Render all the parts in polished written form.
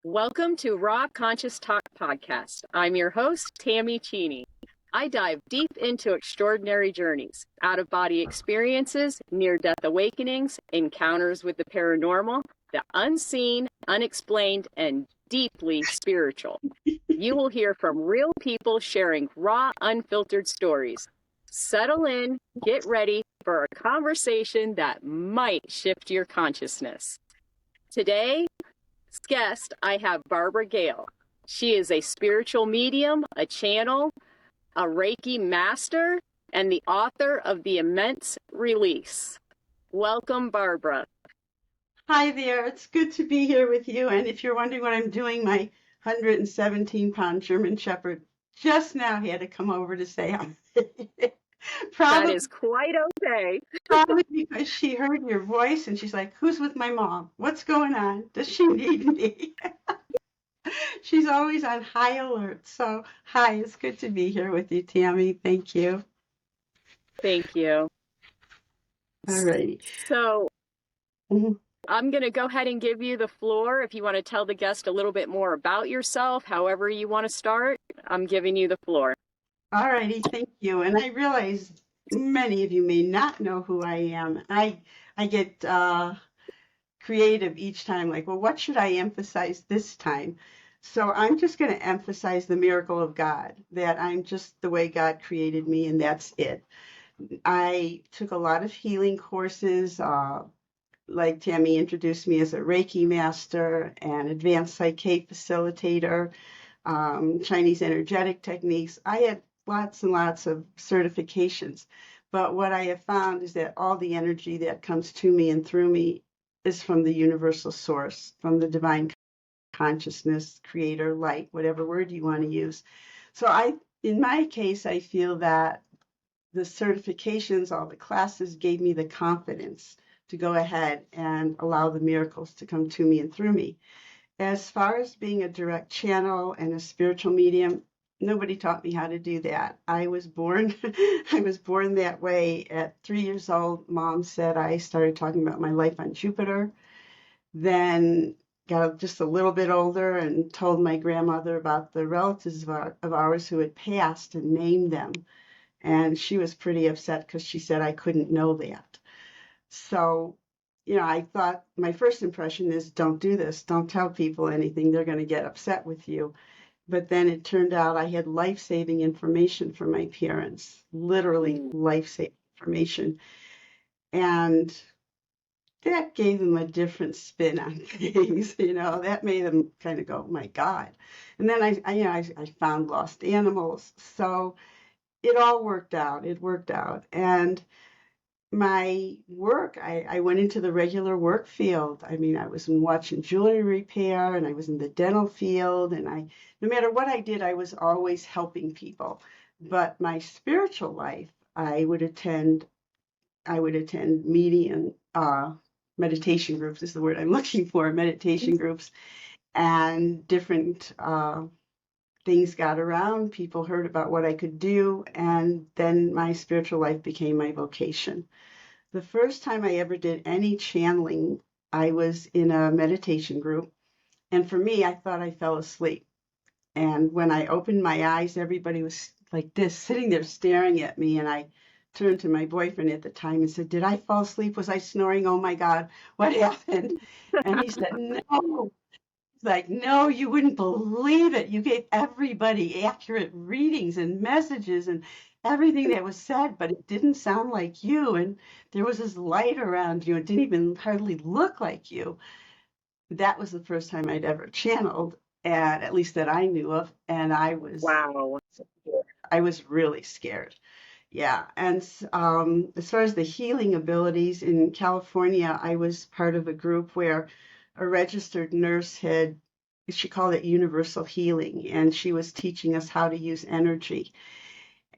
Welcome to Raw Conscious Talk Podcast. I'm your host, Tammy Cheney. I dive deep into extraordinary journeys, out-of-body experiences, near-death awakenings, encounters with the paranormal, the unseen, unexplained, and deeply spiritual. You will hear from real people sharing raw, unfiltered stories. Settle in, get ready for a conversation that might shift your consciousness. Today, guest, I have Barbara Gail. She is a spiritual medium, a channel, a Reiki master, and the author of The Immense Release. Welcome, Barbara. Hi there. It's good to be here with you. And if you're wondering what I'm doing, my 117-pound German Shepherd just now had to come over to say hi. That is quite okay. Probably because she heard your voice and she's like, who's with my mom? What's going on? Does she need me? She's always on high alert. So, hi, it's good to be here with you, Tammy. Thank you. Thank you. All righty. So, I'm going to go ahead and give you the floor. If you want to tell the guest a little bit more about yourself, however you want to start, I'm giving you the floor. All righty, thank you. And I realize many of you may not know who I am. I get creative each time, like, well, what should I emphasize this time? So I'm just going to emphasize the miracle of God, that I'm just the way God created me, and that's it. I took a lot of healing courses, like Tammy introduced me as a Reiki master, an advanced psyche facilitator, Chinese energetic techniques. I had lots and lots of certifications. But what I have found is that all the energy that comes to me and through me is from the universal source, from the divine consciousness, creator, light, whatever word you want to use. So in my case, I feel that the certifications, all the classes gave me the confidence to go ahead and allow the miracles to come to me and through me. As far as being a direct channel and a spiritual medium, nobody taught me how to do that. I was born that way. At 3 years old, Mom said I started talking about my life on Jupiter. Then got just a little bit older and told my grandmother about the relatives of ours who had passed and named them. And she was pretty upset because she said I couldn't know that. So, I thought my first impression is don't do this. Don't tell people anything. They're going to get upset with you. But then it turned out I had life-saving information from my parents, literally life-saving information. And that gave them a different spin on things, that made them kind of go, my God. And then I found lost animals. So it all worked out. It worked out. And my work, I went into the regular work field. I mean, I was in watch and jewelry repair, and I was in the dental field, and no matter what I did, I was always helping people. But my spiritual life, I would attend meditation groups is the word I'm looking for, meditation groups, and different things got around. People heard about what I could do, and then my spiritual life became my vocation. The first time I ever did any channeling, I was in a meditation group, and for me, I thought I fell asleep. And when I opened my eyes, everybody was like this, sitting there staring at me, and I turned to my boyfriend at the time and said, did I fall asleep? Was I snoring? Oh my God, what happened? And he said, no. Like, no, you wouldn't believe it. You gave everybody accurate readings and messages and everything that was said, but it didn't sound like you. And there was this light around you. It didn't even hardly look like you. That was the first time I'd ever channeled, and at least that I knew of. And I was really scared. Yeah. And as far as the healing abilities in California, I was part of a group where a registered nurse she called it universal healing, and she was teaching us how to use energy.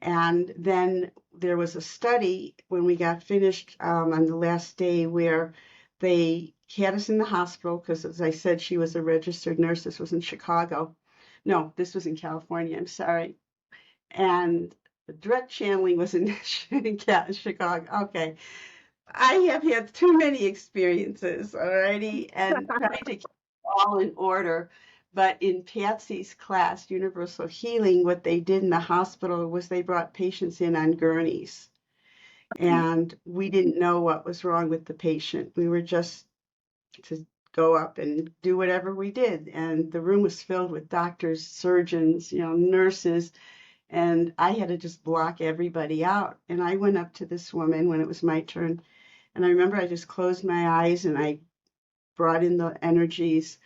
And then there was a study when we got finished on the last day where they had us in the hospital because, as I said, she was a registered nurse. This was in Chicago. No, this was in California. I'm sorry. And the direct channeling was in Chicago. Okay. I have had too many experiences already, and trying to keep all in order. But in Patsy's class, Universal Healing, what they did in the hospital was they brought patients in on gurneys. And we didn't know what was wrong with the patient. We were just to go up and do whatever we did. And the room was filled with doctors, surgeons, nurses. And I had to just block everybody out. And I went up to this woman when it was my turn. And I remember I just closed my eyes and I brought in the energies.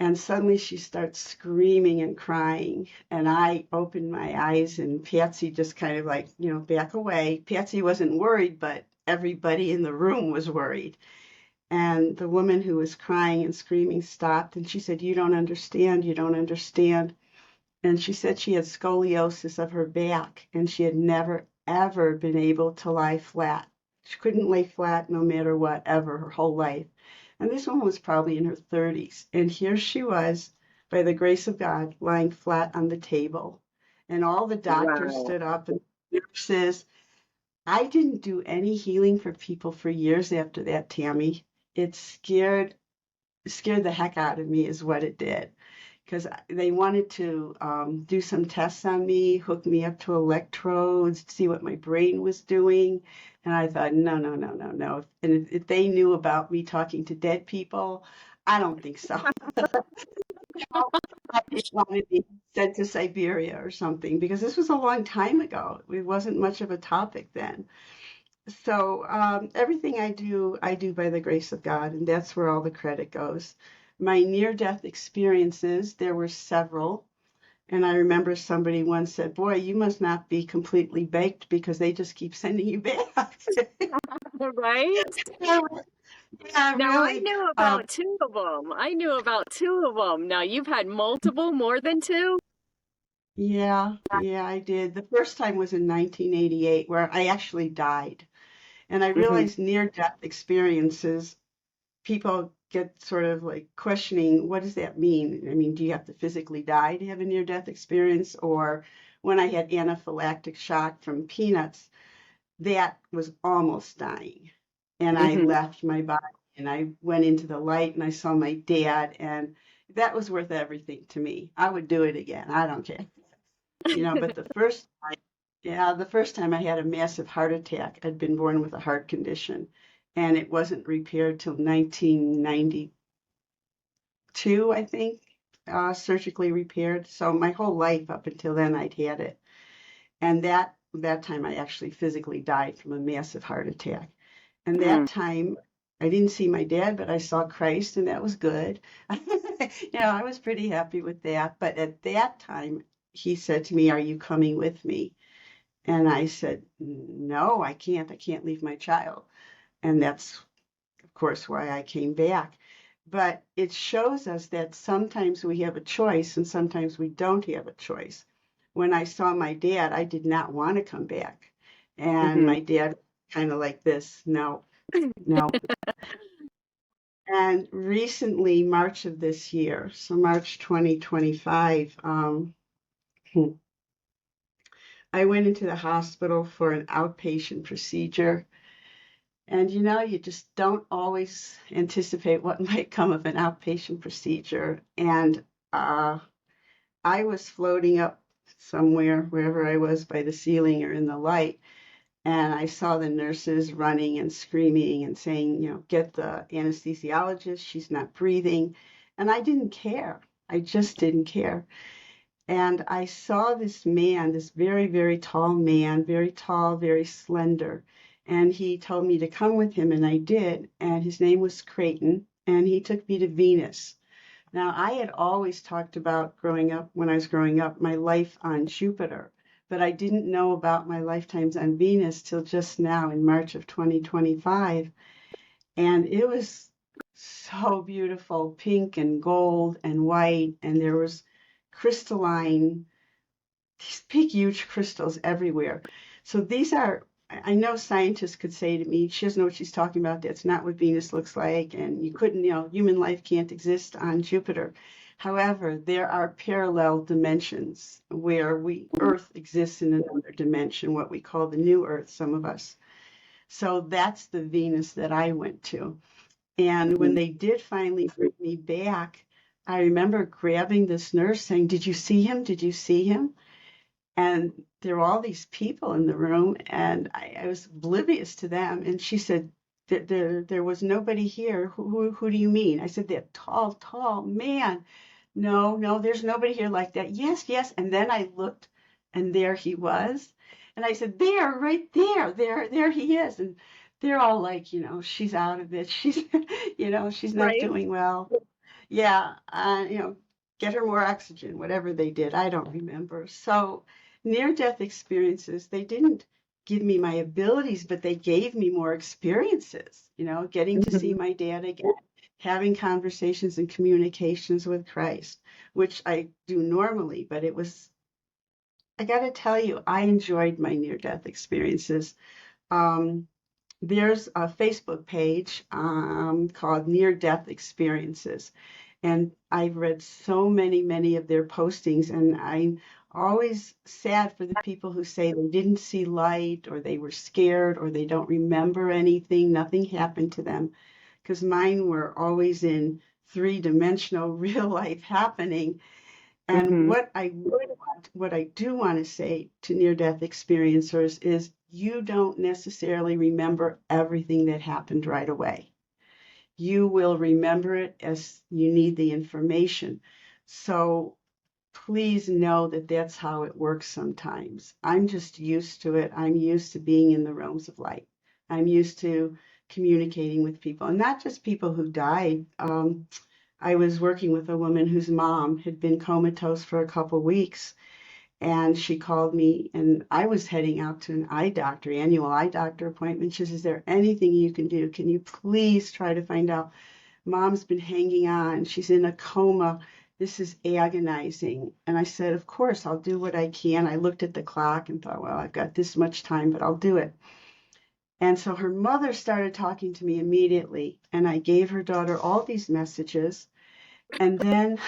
And suddenly she starts screaming and crying. And I opened my eyes, and Patsy just kind of like, back away. Patsy wasn't worried, but everybody in the room was worried. And the woman who was crying and screaming stopped, and she said, "You don't understand. You don't understand." And she said she had scoliosis of her back, and she had never, ever been able to lie flat. She couldn't lay flat no matter what, ever, her whole life. And this woman was probably in her 30s. And here she was, by the grace of God, lying flat on the table. And all the doctors Wow. stood up and nurses. I didn't do any healing for people for years after that, Tammy. It scared the heck out of me is what it did, because they wanted to do some tests on me, hook me up to electrodes, see what my brain was doing. And I thought, no, no, no, no, no. And if they knew about me talking to dead people, I don't think so. I didn't want to be sent to Siberia or something, because this was a long time ago. It wasn't much of a topic then. So everything I do by the grace of God, and that's where all the credit goes. My near-death experiences, there were several. And I remember somebody once said, "Boy, you must not be completely baked because they just keep sending you back." Right? Yeah, Now I really. knew about two of them. I knew about two of them. Now you've had multiple, more than two? Yeah, I did. The first time was in 1988, where I actually died. And I Hmm. realized near-death experiences, people get sort of like questioning, what does that mean? I mean, do you have to physically die to have a near-death experience? Or when I had anaphylactic shock from peanuts, that was almost dying. And I Hmm. left my body and I went into the light and I saw my dad, and that was worth everything to me. I would do it again. I don't care. But the first time I had a massive heart attack. I'd been born with a heart condition, and it wasn't repaired till 1992, I think, surgically repaired. So my whole life up until then, I'd had it. And that time I actually physically died from a massive heart attack. And that time I didn't see my dad, but I saw Christ, and that was good. I was pretty happy with that. But at that time, he said to me, "Are you coming with me?" And I said, "No, I can't. I can't leave my child." And that's, of course, why I came back. But it shows us that sometimes we have a choice and sometimes we don't have a choice. When I saw my dad, I did not want to come back. And Hmm. my dad kind of like this, "No, no." And recently, March of this year, so March 2025, I went into the hospital for an outpatient procedure. And you just don't always anticipate what might come of an outpatient procedure. And I was floating up somewhere, wherever I was, by the ceiling or in the light. And I saw the nurses running and screaming and saying, "Get the anesthesiologist. She's not breathing." And I didn't care. I just didn't care. And I saw this man, this very, very tall man, very tall, very slender. And he told me to come with him, and I did. And his name was Creighton, and he took me to Venus. Now, I had always talked about when I was growing up, my life on Jupiter, but I didn't know about my lifetimes on Venus till just now in March of 2025. And it was so beautiful, pink and gold and white, and there was crystalline, these big, huge crystals everywhere. So I know scientists could say to me, "She doesn't know what she's talking about. That's not what Venus looks like. And human life can't exist on Jupiter." However, there are parallel dimensions where Earth exists in another dimension, what we call the new Earth, some of us. So that's the Venus that I went to. And when they did finally bring me back, I remember grabbing this nurse saying, "Did you see him? Did you see him?" And there were all these people in the room, and I was oblivious to them. And she said, there was nobody here. Who do you mean? I said, that tall man. No, no, there's nobody here like that. Yes, yes. And then I looked, and there he was. And I said, there, right there he is. And they're all like, she's out of it. She's, she's not Right. doing well. Yeah, get her more oxygen, whatever they did. I don't remember. So near-death experiences, they didn't give me my abilities, but they gave me more experiences, getting to see Mhm. my dad again, having conversations and communications with Christ, which I do normally, but I got to tell you, I enjoyed my near-death experiences. Um, there's a Facebook page called Near Death Experiences. And I've read so many of their postings, and I'm always sad for the people who say they didn't see light, or they were scared, or they don't remember anything, nothing happened to them. Because mine were always in three-dimensional real life happening. And Mhm. what I do want to say to near-death experiencers is you don't necessarily remember everything that happened right away. You will remember it as you need the information. So please know that that's how it works sometimes. I'm just used to it. I'm used to being in the realms of light. I'm used to communicating with people, and not just people who died. I was working with a woman whose mom had been comatose for a couple weeks, and she called me, and I was heading out to an annual eye doctor appointment. She says, "Is there anything you can do? Can you please try to find out? Mom's been hanging on. She's in a coma. This is agonizing." And I said, "Of course, I'll do what I can." I looked at the clock and thought, well, I've got this much time, but I'll do it. And so her mother started talking to me immediately, and I gave her daughter all these messages. And then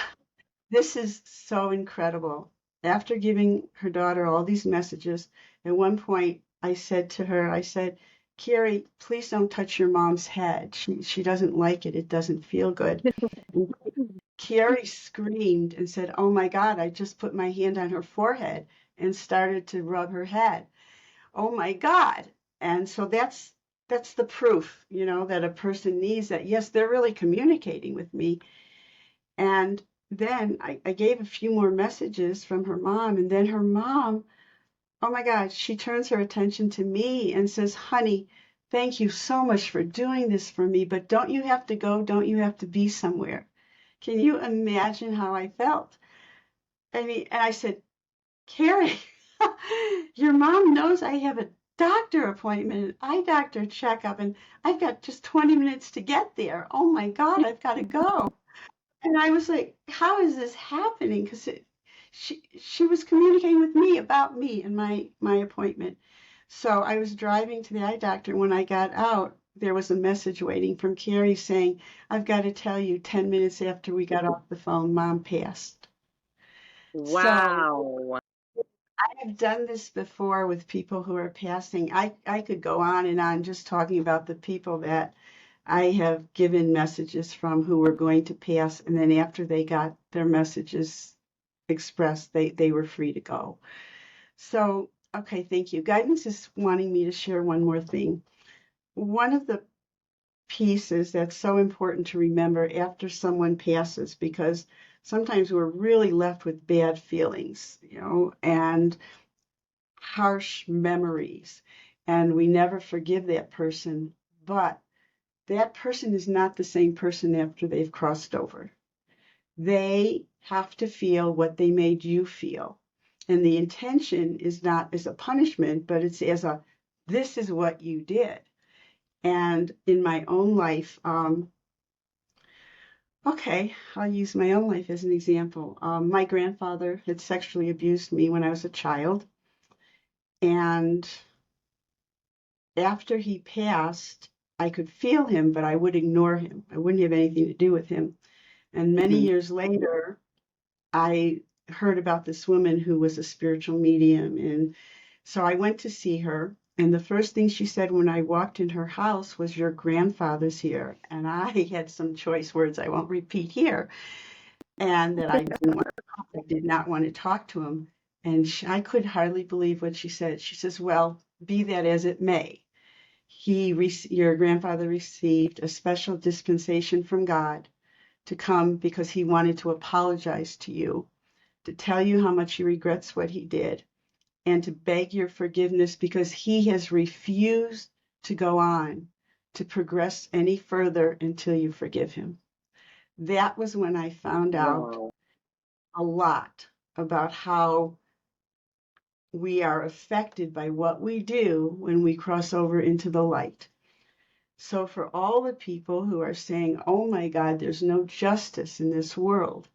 this is so incredible. After giving her daughter all these messages, at one point I said to her, I said, "Carrie, please don't touch your mom's head. She doesn't like it. It doesn't feel good." And Carrie screamed and said, "Oh my God, I just put my hand on her forehead and started to rub her head. Oh my God." And so that's the proof, that a person needs that. Yes, they're really communicating with me. And then I gave a few more messages from her mom, and then her mom, oh my God, she turns her attention to me and says, "Honey, thank you so much for doing this for me, but don't you have to go? Don't you have to be somewhere?" Can you imagine how I felt? I mean, and I said, "Carrie, your mom knows I have a doctor appointment, an eye doctor checkup, and I've got just 20 minutes to get there. Oh my God, I've got to go." And I was like, how is this happening? Because she was communicating with me about me and my appointment. So I was driving to the eye doctor. When I got out, there was a message waiting from Carrie saying, "I've got to tell you, 10 minutes after we got off the phone, Mom passed." So Wow. I've done this before with people who are passing. I could go on and on just talking about the people that I have given messages from who were going to pass, and then after they got their messages expressed, they were free to go. So, okay, thank you. Guidance is wanting me to share one more thing. One of the pieces that's so important to remember after someone passes, because sometimes we're really left with bad feelings, and harsh memories, and we never forgive that person. But that person is not the same person after they've crossed over. They have to feel what they made you feel. And the intention is not as a punishment, but it's as a, this is what you did. And in my own life, okay, I'll use my own life as an example. My grandfather had sexually abused me when I was a child. And after he passed, I could feel him, but I would ignore him. I wouldn't have anything to do with him. And many Mhm. years later, I heard about this woman who was a spiritual medium. And so I went to see her. And the first thing she said when I walked in her house was, "Your grandfather's here." And I had some choice words I won't repeat here. and that I did not want to talk to him. And I could hardly believe what she said. She says, "Well, be that as it may, your grandfather received a special dispensation from God to come because he wanted to apologize to you, to tell you how much he regrets what he did, and to beg your forgiveness because he has refused to go on to progress any further until you forgive him." That was when I found out Wow. a lot about how we are affected by what we do when we cross over into the light. So, for all the people who are saying, "Oh my God, there's no justice in this world,"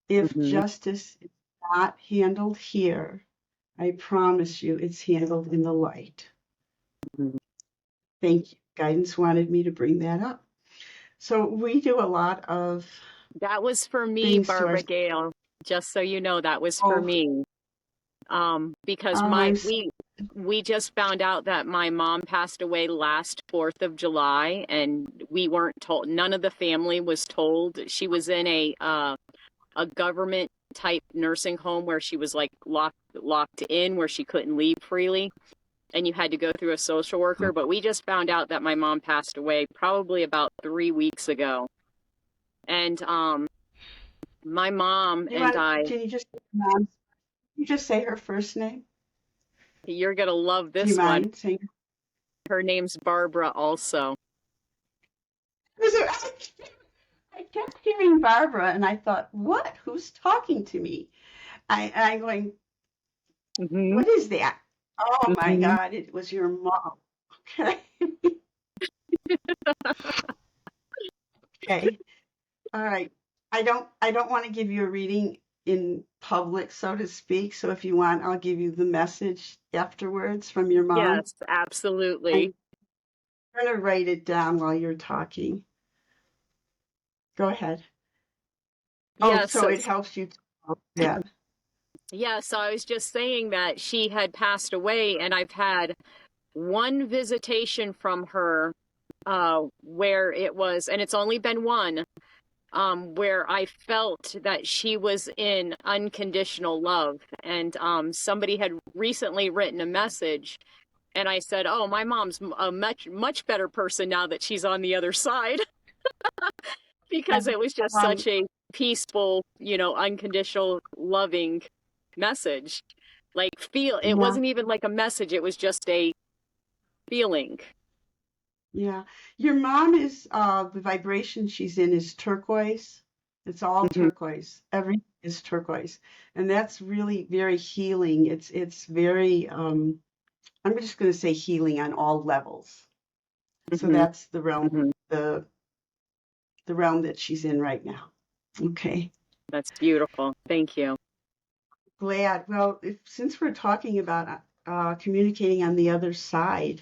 if Hmm. justice is not handled here, I promise you it's handled in the light. Thank you. Guidance wanted me to bring that up. So, we do a lot of That was for me, things to our. Barbara Gail. Just so you know, that was for Oh, me. Because I'm. we just found out that my mom passed away last 4th of July, and we weren't told. None of the family was told. She was in a government type nursing home where she was like locked in, where she couldn't leave freely, and you had to go through a social worker. But we just found out that my mom passed away probably about 3 weeks ago, and my mom You and want? I. Can you just, Mom? You just say her first name? You're gonna love Do you this one. mind saying? Her name's Barbara also. I kept hearing Barbara, and I thought, "What? Who's talking to me?" I'm going, Hmm. "What is that?" Oh my Hmm. God! It was your mom. Okay. Okay. All right. I don't want to give you a reading in public, so to speak. So if you want, I'll give you the message afterwards from your mom. Yes, absolutely. I'm going to write it down while you're talking. Go ahead. Oh, Yes. so it helps you. Yeah. Yeah, so I was just saying that she had passed away, and I've had one visitation from her where it was, and it's only been one, where I felt that she was in unconditional love. And somebody had recently written a message, and I said, "Oh, my mom's a much better person now that she's on the other side," because it was just Um, such a peaceful, unconditional, loving message. Like, it yeah. wasn't even like a message, it was just a feeling. Yeah. Your mom is the vibration she's in is turquoise. It's all Hmm. turquoise. Everything is turquoise. And that's really very healing. It's very I'm just going to say healing on all levels. So Hmm. that's Hmm. the realm that she's in right now. Okay. That's beautiful. Thank you. Glad. Well, since we're talking about communicating on the other side,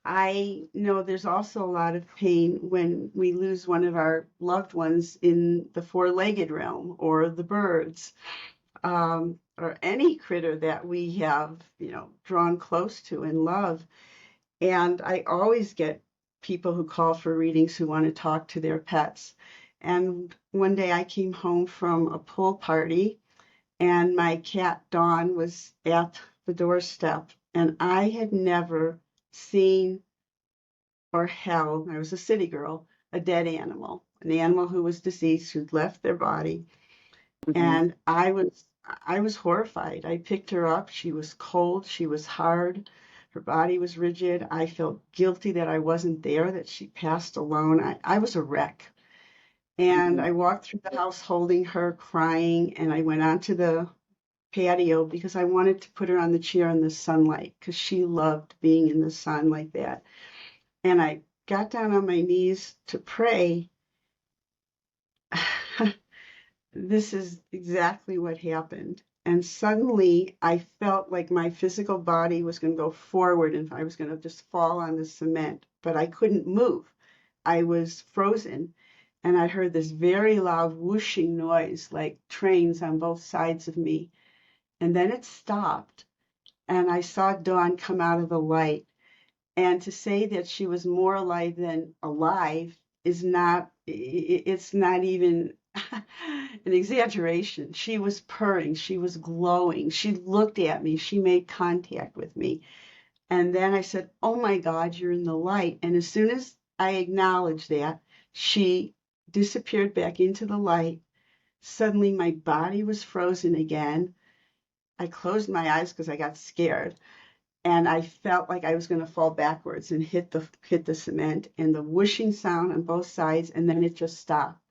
I know there's also a lot of pain when we lose one of our loved ones in the four-legged realm or the birds, or any critter that we have, drawn close to and love. And I always get people who call for readings who want to talk to their pets. And one day I came home from a pool party and my cat Dawn was at the doorstep, and I had never seen or held, I was a city girl, a dead animal, an animal who was deceased, who'd left their body. Hmm. And I was horrified. I picked her up. She was cold. She was hard. Her body was rigid. I felt guilty that I wasn't there, that she passed alone. I was a wreck. And Hmm. I walked through the house holding her, crying, and I went onto the patio because I wanted to put her on the chair in the sunlight because she loved being in the sun like that. And I got down on my knees to pray. This is exactly what happened. And suddenly I felt like my physical body was going to go forward and I was going to just fall on the cement, but I couldn't move. I was frozen. And I heard this very loud whooshing noise, like trains on both sides of me. And then it stopped. And I saw Dawn come out of the light. And to say that she was more alive than alive is not, it's not even an exaggeration. She was purring. She was glowing. She looked at me. She made contact with me. And then I said, "Oh my God, you're in the light." And as soon as I acknowledged that, she disappeared back into the light. Suddenly, my body was frozen again. I closed my eyes because I got scared. And I felt like I was going to fall backwards and hit the cement, and the whooshing sound on both sides, and then it just stopped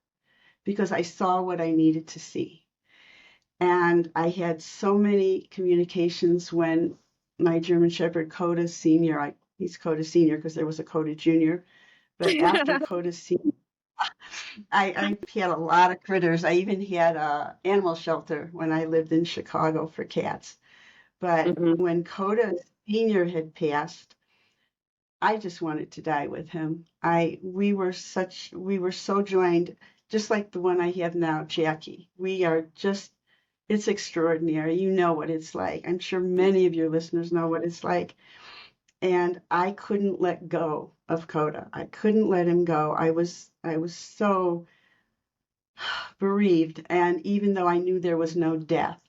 because I saw what I needed to see. And I had so many communications when my German Shepherd Coda Senior, he's Coda Senior because there was a Coda Junior, but after Coda Senior, I had a lot of critters. I even had a animal shelter when I lived in Chicago for cats. But Mhm. when Coda Senior had passed, I just wanted to die with him. We were so joined, just like the one I have now, Jackie. We are just, it's extraordinary. You know what it's like. I'm sure many of your listeners know what it's like. And I couldn't let go of Coda. I couldn't let him go. I was so bereaved. And even though I knew there was no death,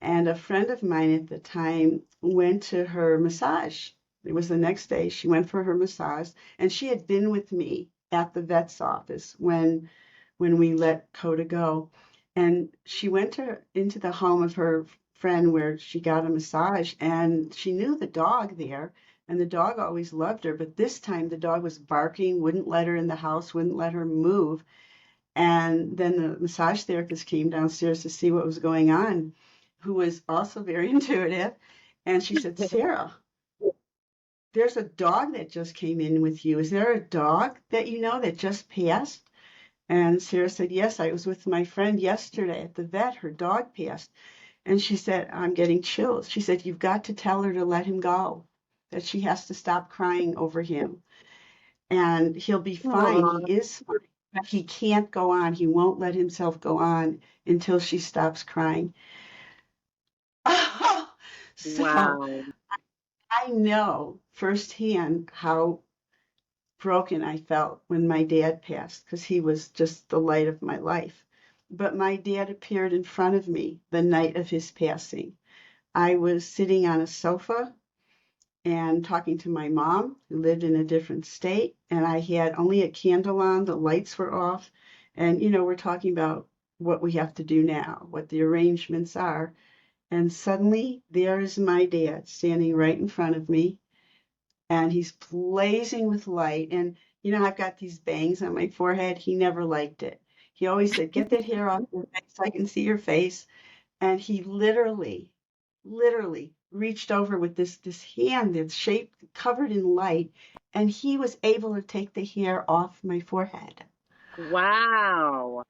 and a friend of mine at the time went to her massage. It was the next day. She went for her massage, and she had been with me at the vet's office when we let Coda go. And she went into the home of her friend where she got a massage, and she knew the dog there, and the dog always loved her. But this time the dog was barking, wouldn't let her in the house, wouldn't let her move. And then the massage therapist came downstairs to see what was going on, who was also very intuitive. And she said, "Sarah, there's a dog that just came in with you. Is there a dog that you know that just passed?" And Sarah said, "Yes, I was with my friend yesterday at the vet. Her dog passed." And she said, "I'm getting chills." She said, "You've got to tell her to let him go, that she has to stop crying over him. And he'll be fine. He Aw. is fine. But he can't go on. He won't let himself go on until she stops crying." So Wow. I know firsthand how broken I felt when my dad passed because he was just the light of my life. But my dad appeared in front of me the night of his passing. I was sitting on a sofa and talking to my mom, who lived in a different state, and I had only a candle on, the lights were off, and we're talking about what we have to do now, what the arrangements are. And suddenly there's my dad standing right in front of me, and he's blazing with light. And I've got these bangs on my forehead. He never liked it. He always said, "Get that hair off your face so I can see your face." And he literally reached over with this hand that's shaped, covered in light, and he was able to take the hair off my forehead. Wow.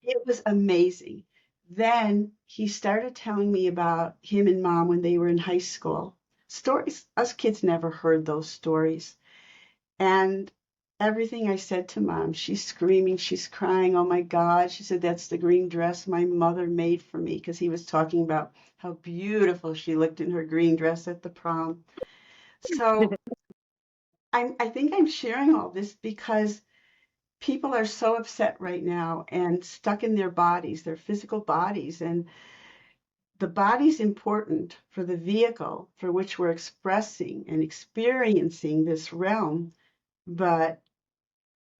It was amazing. Then he started telling me about him and mom when they were in high school. Stories us kids never heard those stories. And everything I said to mom, she's screaming, she's crying. "Oh my God." She said, "That's the green dress my mother made for me," because he was talking about how beautiful she looked in her green dress at the prom. So I think I'm sharing all this because people are so upset right now and stuck in their bodies, their physical bodies. And the body's important for the vehicle for which we're expressing and experiencing this realm, but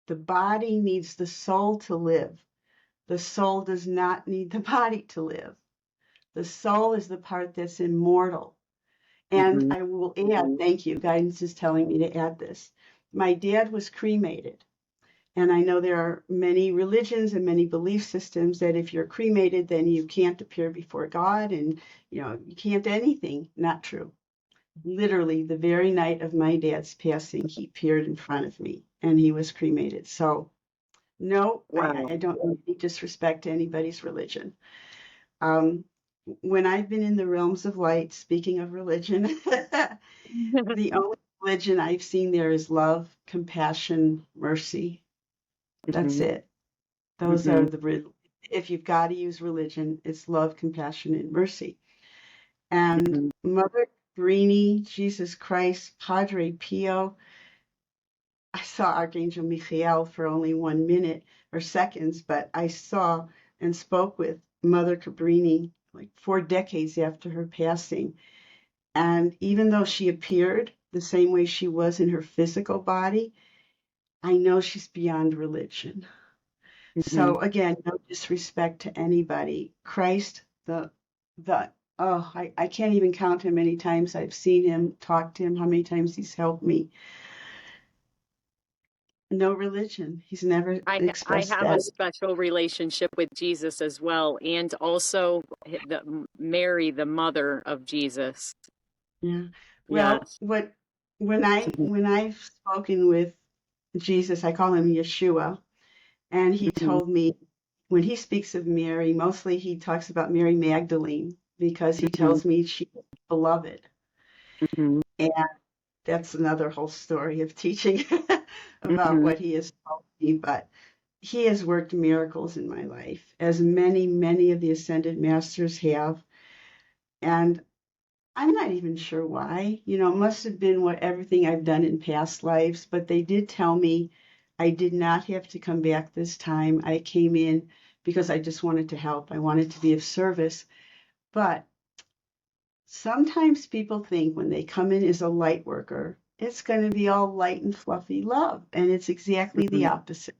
the body needs the soul to live. The soul does not need the body to live. The soul is the part that's immortal. And Mhm. I will add, thank you, guidance is telling me to add this. My dad was cremated. And I know there are many religions and many belief systems that if you're cremated, then you can't appear before God and, you can't anything. Not true. Literally, the very night of my dad's passing, he appeared in front of me and he was cremated. So no, Wow. I don't mean any disrespect to anybody's religion. Um, when I've been in the realms of light, speaking of religion, the only religion I've seen there is love, compassion, mercy. That's Mhm. it. Those are Mhm. if you've got to use religion, it's love, compassion, and mercy. And Mhm. Mother Brini, Jesus Christ, Padre Pio, I saw Archangel Michael for only 1 minute, or seconds, but I saw and spoke with Mother Cabrini like 4 decades after her passing. And even though she appeared the same way she was in her physical body, I know she's beyond religion. Mhm. So again, no disrespect to anybody. Christ, the oh, I can't even count how many times I've seen him, talked to him, how many times he's helped me. No religion. He's never I expressed have a that. special relationship with Jesus as well, and also Mary, the mother of Jesus. Yeah. Well, Yes. when I've spoken with Jesus, I call him Yeshua, and he Mhm. told me when he speaks of Mary, mostly he talks about Mary Magdalene because he Mhm. tells me she's beloved. Mhm. And that's another whole story of teaching about Mhm. what he has told me, but he has worked miracles in my life, as many, many of the ascended masters have. And I'm not even sure why. You know, it must have been what everything I've done in past lives, but they did tell me I did not have to come back this time. I came in because I just wanted to help. I wanted to be of service. But sometimes people think when they come in as a light worker, it's going to be all light and fluffy love, and it's exactly the Mhm. opposite.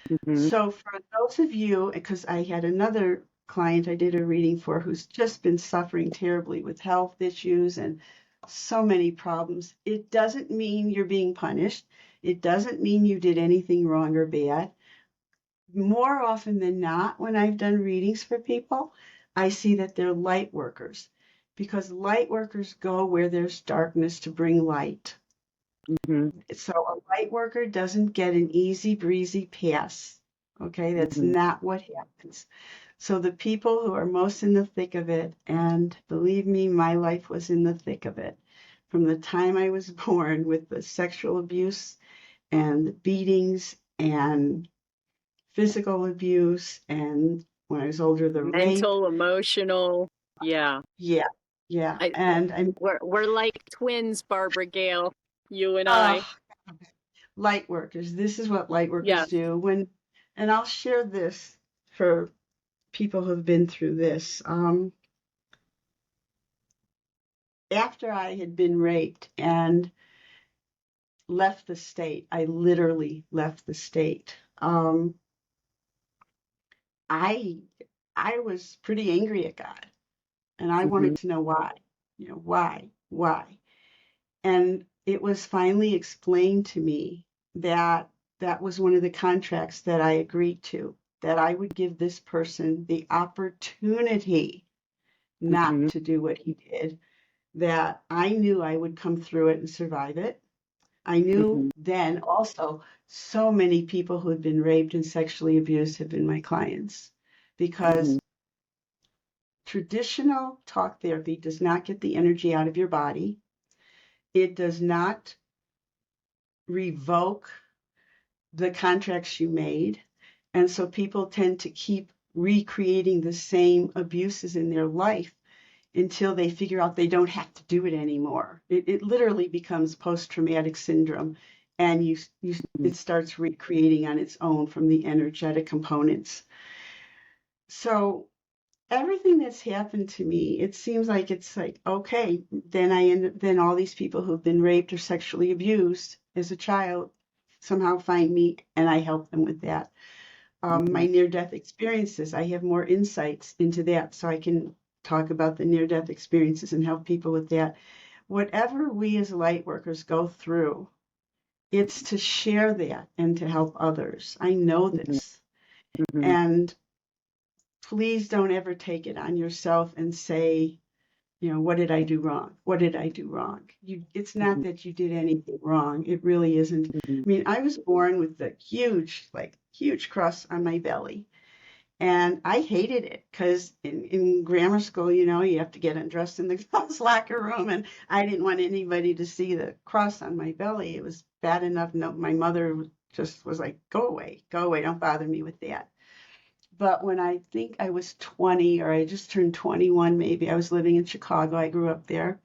Mhm. So for those of you, because I had another client I did a reading for who's just been suffering terribly with health issues and so many problems, it doesn't mean you're being punished. It doesn't mean you did anything wrong or bad. More often than not, when I've done readings for people, I see that they're light workers because light workers go where there's darkness to bring light. Mhm. So a light worker doesn't get an easy breezy pass. Okay, that's Mhm. not what happens. So the people who are most in the thick of it, and believe me, my life was in the thick of it. From the time I was born with the sexual abuse and the beatings and physical abuse, and when I was older, the rape. Mental, emotional. Yeah. Yeah, yeah. I And I'm, we're like twins, Barbara Gail, you and I. oh, light workers. This is what light workers Yes. do. And I'll share this for people who've been through this. After I had been raped and left the state, I literally left the state. I I was pretty angry at God, and I Mhm. wanted to know why. You know, why? And it was finally explained to me that that was one of the contracts that I agreed to, that I would give this person the opportunity not Mhm. to do what he did, that I knew I would come through it and survive it. I knew Mhm. then also so many people who had been raped and sexually abused have been my clients because Mhm. traditional talk therapy does not get the energy out of your body. It does not revoke the contracts you made. And so people tend to keep recreating the same abuses in their life until they figure out they don't have to do it anymore. It literally becomes post-traumatic syndrome, and Mhm. it starts recreating on its own from the energetic components. So everything that's happened to me, it seems like it's like, okay, then all these people who've been raped or sexually abused as a child somehow find me and I help them with that. My Mhm. near-death experiences, I have more insights into that, so I can talk about the near-death experiences and help people with that. Whatever we as light workers go through, it's to share that and to help others. I know Mhm. this. Mhm. And please don't ever take it on yourself and say, you know, what did I do wrong? What did I do wrong? It's not Mhm. that you did anything wrong. It really isn't. Mhm. I mean, I was born with a huge, like, huge cross on my belly. And I hated it because in grammar school, you know, you have to get undressed in the girls' locker room. And I didn't want anybody to see the cross on my belly. It was bad enough. No, my mother just was like, go away, don't bother me with that. But when I think I was 20 or I just turned 21, maybe I was living in Chicago. I grew up there.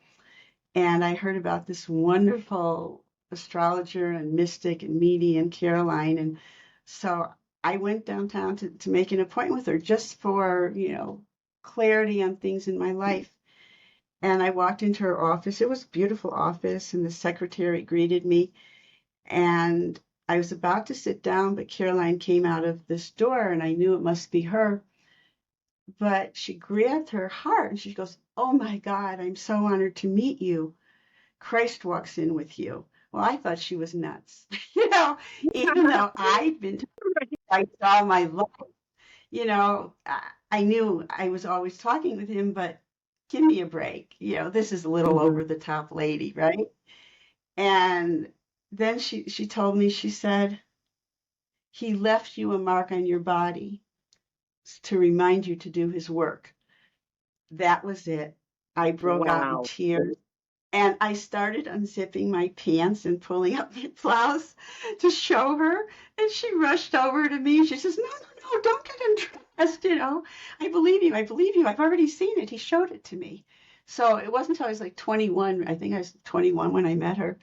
And I heard about this wonderful astrologer and mystic and medium, Caroline. And so I went downtown to make an appointment with her just for, clarity on things in my life. And I walked into her office. It was a beautiful office, and the secretary greeted me. And I was about to sit down, but Caroline came out of this door, and I knew it must be her. But she grabbed her heart and she goes, "Oh my God, I'm so honored to meet you. Christ walks in with you." Well, I thought she was nuts. Even though I'd been Christ all my life, I knew I was always talking with him, but give me a break. This is a little over the top lady, right? And then she told me, she said, "He left you a mark on your body to remind you to do his work." That was it. I broke out in Wow. tears. And I started unzipping my pants and pulling up my blouse to show her. And she rushed over to me. She says, "No, no, no, don't get undressed. I believe you. I believe you. I've already seen it. He showed it to me." So it wasn't until I was like 21, I think I was 21 when I met her,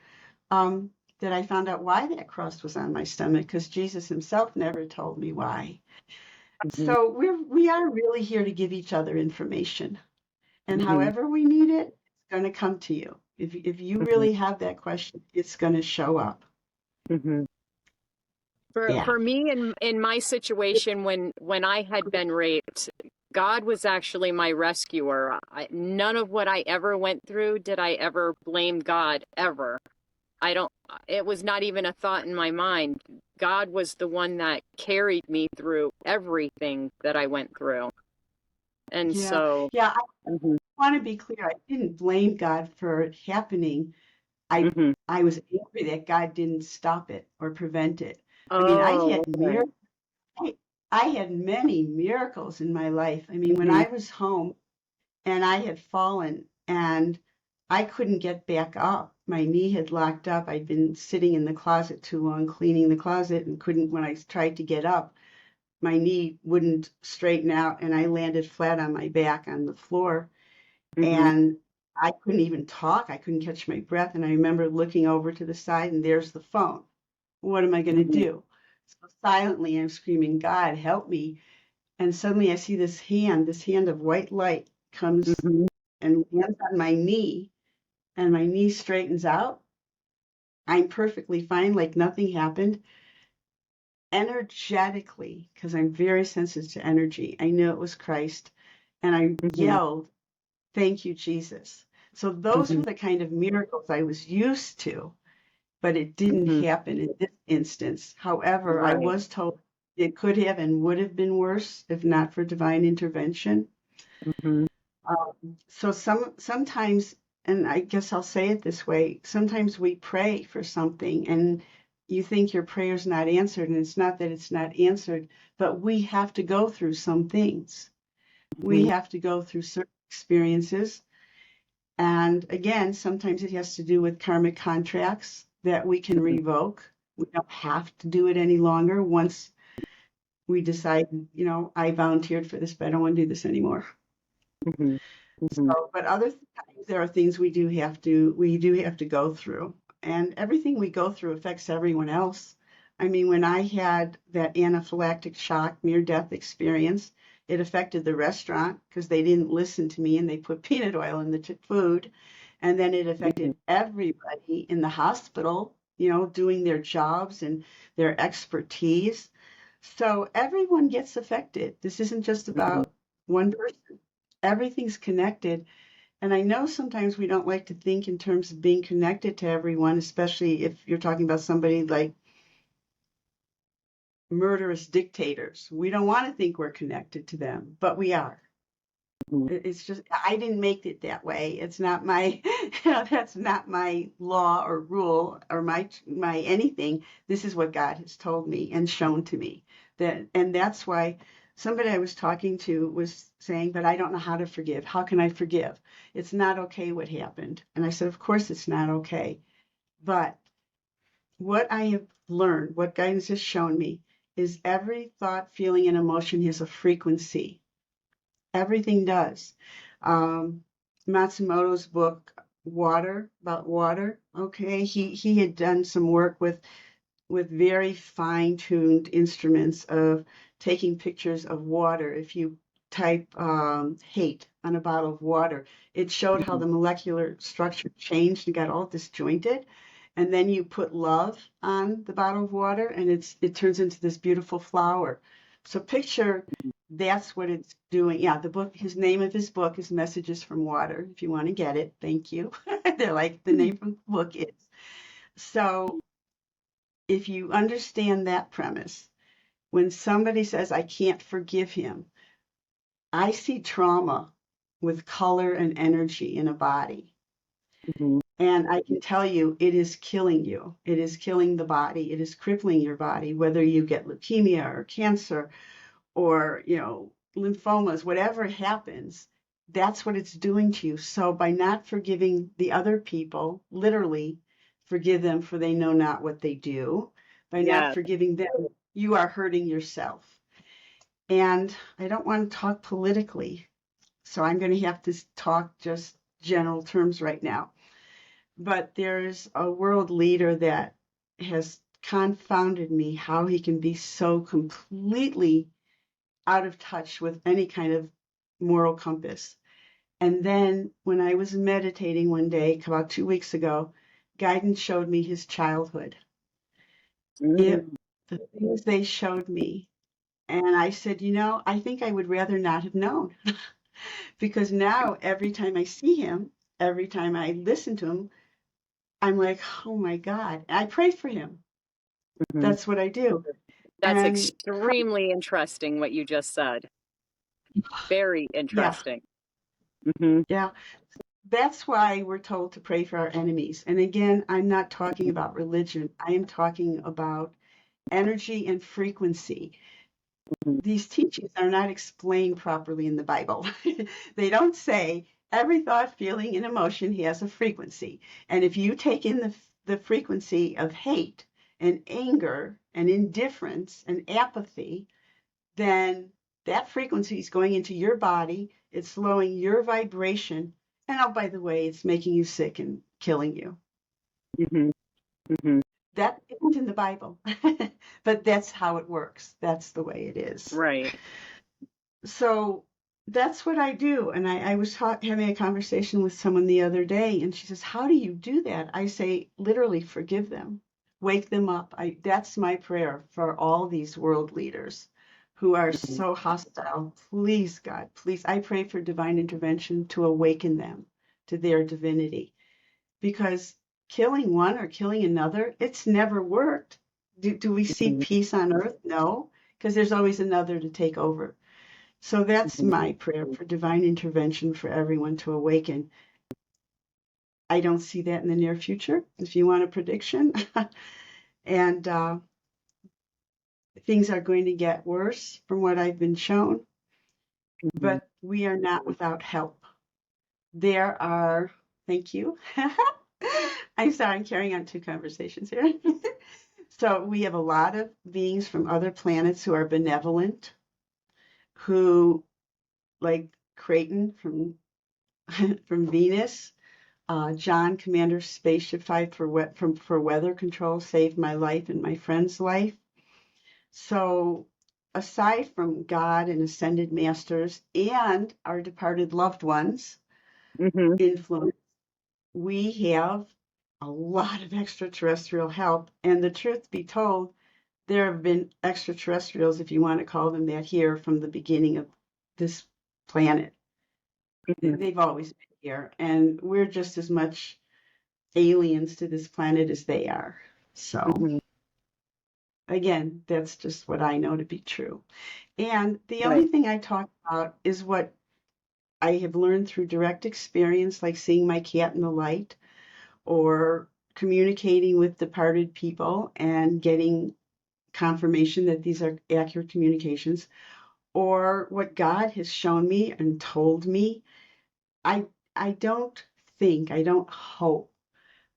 that I found out why that cross was on my stomach, because Jesus himself never told me why. Mhm, So we are really here to give each other information. And mhm, however we need it, it's going to come to you. If you mhm, really have that question, it's going to show up. mhm. Yeah. For me, in my situation, when I had been raped, God was actually my rescuer. None of what I ever went through did I ever blame God ever. I don't, it was not even a thought in my mind. God was the one that carried me through everything that I went through. And Yeah. so, Yeah. I mhm, want to be clear. I didn't blame God for it happening. I mhm. I was angry that God didn't stop it or prevent it. I mean, Oh, okay. I, I had many miracles in my life. I mean, when Mhm, I was home and I had fallen and I couldn't get back up. My knee had locked up. I'd been sitting in the closet too long, cleaning the closet, and couldn't, when I tried to get up, my knee wouldn't straighten out, and I landed flat on my back on the floor. mhm, And I couldn't even talk. I couldn't catch my breath. And I remember looking over to the side, and there's the phone. What am I going to mhm, do? So silently, I'm screaming, "God, help me." And suddenly I see this hand of white light comes mhm, and lands on my knee, and my knee straightens out. I'm perfectly fine, like nothing happened. Energetically, because I'm very sensitive to energy, I knew it was Christ, and I mhm, yelled, "Thank you, Jesus." So those mhm, were the kind of miracles I was used to, but it didn't mhm. happen in this instance. However, I Right. was told it could have and would have been worse if not for divine intervention. Mhm, So sometimes, and I guess I'll say it this way, sometimes we pray for something and you think your prayer's not answered, and it's not that it's not answered, but we have to go through some things. We mhm, have to go through certain experiences. And again, sometimes it has to do with karmic contracts that we can mhm, revoke. We don't have to do it any longer once we decide, I volunteered for this, but I don't want to do this anymore. mhm, mhm, So, but other times there are things we do have to go through, and everything we go through affects everyone else. I mean, when I had that anaphylactic shock near death experience, it affected the restaurant because they didn't listen to me and they put peanut oil in the food, and then it mhm, affected everybody in the hospital, doing their jobs and their expertise. So everyone gets affected. This isn't just mhm, about one person. Everything's connected. And I know sometimes we don't like to think in terms of being connected to everyone, especially if you're talking about somebody like murderous dictators. We don't want to think we're connected to them, but we are. mhm, It's just, I didn't make it that way. It's not my, that's not my law or rule or my anything. This is what God has told me and shown to me. And that's why somebody I was talking to was saying, "But I don't know how to forgive. How can I forgive? It's not okay what happened." And I said, "Of course it's not okay. But what I have learned, what guidance has shown me, is every thought, feeling, and emotion has a frequency. Everything does." Um, Matsumoto's book, Water, about water, okay, he had done some work with with very fine-tuned instruments of taking pictures of water. If you type hate on a bottle of water, it showed how Mhm. the molecular structure changed and got all disjointed. And then you put love on the bottle of water, and it turns into this beautiful flower. So picture that's what it's doing. Yeah, the book, his name of his book is Messages from Water, if you want to get it. Thank you. They're like the name of the book is. So if you understand that premise, when somebody says, I can't forgive him, I see trauma with color and energy in a body. Mhm. And I can tell you, it is killing you. It is killing the body. It is crippling your body, whether you get leukemia or cancer or, lymphomas, whatever happens, that's what it's doing to you. So by not forgiving the other people, literally forgive them for they know not what they do. By not Yeah. forgiving them, you are hurting yourself. And I don't want to talk politically, so I'm going to have to talk just general terms right now. But there's a world leader that has confounded me how he can be so completely out of touch with any kind of moral compass. And then when I was meditating one day, about 2 weeks ago, guidance showed me his childhood. It, Mm. the things they showed me. And I said, I think I would rather not have known because now every time I see him, every time I listen to him, I'm like, oh my God. I pray for him. Mhm. That's what I do. That's And extremely interesting what you just said. Very yeah, interesting. Hmm. yeah. That's why we're told to pray for our enemies. And again, I'm not talking about religion. I am talking about energy and frequency. These teachings are not explained properly in the Bible. They don't say every thought, feeling, and emotion has a frequency. And if you take in the frequency of hate and anger and indifference and apathy, then that frequency is going into your body. It's slowing your vibration. And oh, by the way, it's making you sick and killing you. Hmm. Hmm. That isn't in the Bible, but that's how it works. That's the way it is. Right. So that's what I do. And I was having a conversation with someone the other day, and she says, how do you do that? I say, literally, forgive them, wake them up. That's my prayer for all these world leaders who are Mhm. so hostile. Please, God, please. I pray for divine intervention to awaken them to their divinity because killing one or killing another, it's never worked. Do we see Mhm. peace on earth? No, because there's always another to take over. So that's Mhm. my prayer for divine intervention for everyone to awaken. I don't see that in the near future, if you want a prediction. And things are going to get worse from what I've been shown, Mhm. but we are not without help. There are, thank you. I'm sorry, I'm carrying on two conversations here. So we have a lot of beings from other planets who are benevolent, who, like Creighton from from Venus, John, Commander Spaceship Five for weather control, saved my life and my friend's life. So, aside from God and ascended masters and our departed loved ones' Mhm. influence, we have a lot of extraterrestrial help. And the truth be told, there have been extraterrestrials, if you want to call them that, here from the beginning of this planet. Mhm. They've always been here, and we're just as much aliens to this planet as they are. So, Mhm. again, that's just what I know to be true. And the Right. only thing I talk about is what I have learned through direct experience, like seeing my cat in the light or communicating with departed people and getting confirmation that these are accurate communications, or what God has shown me and told me. I I don't think, I don't hope,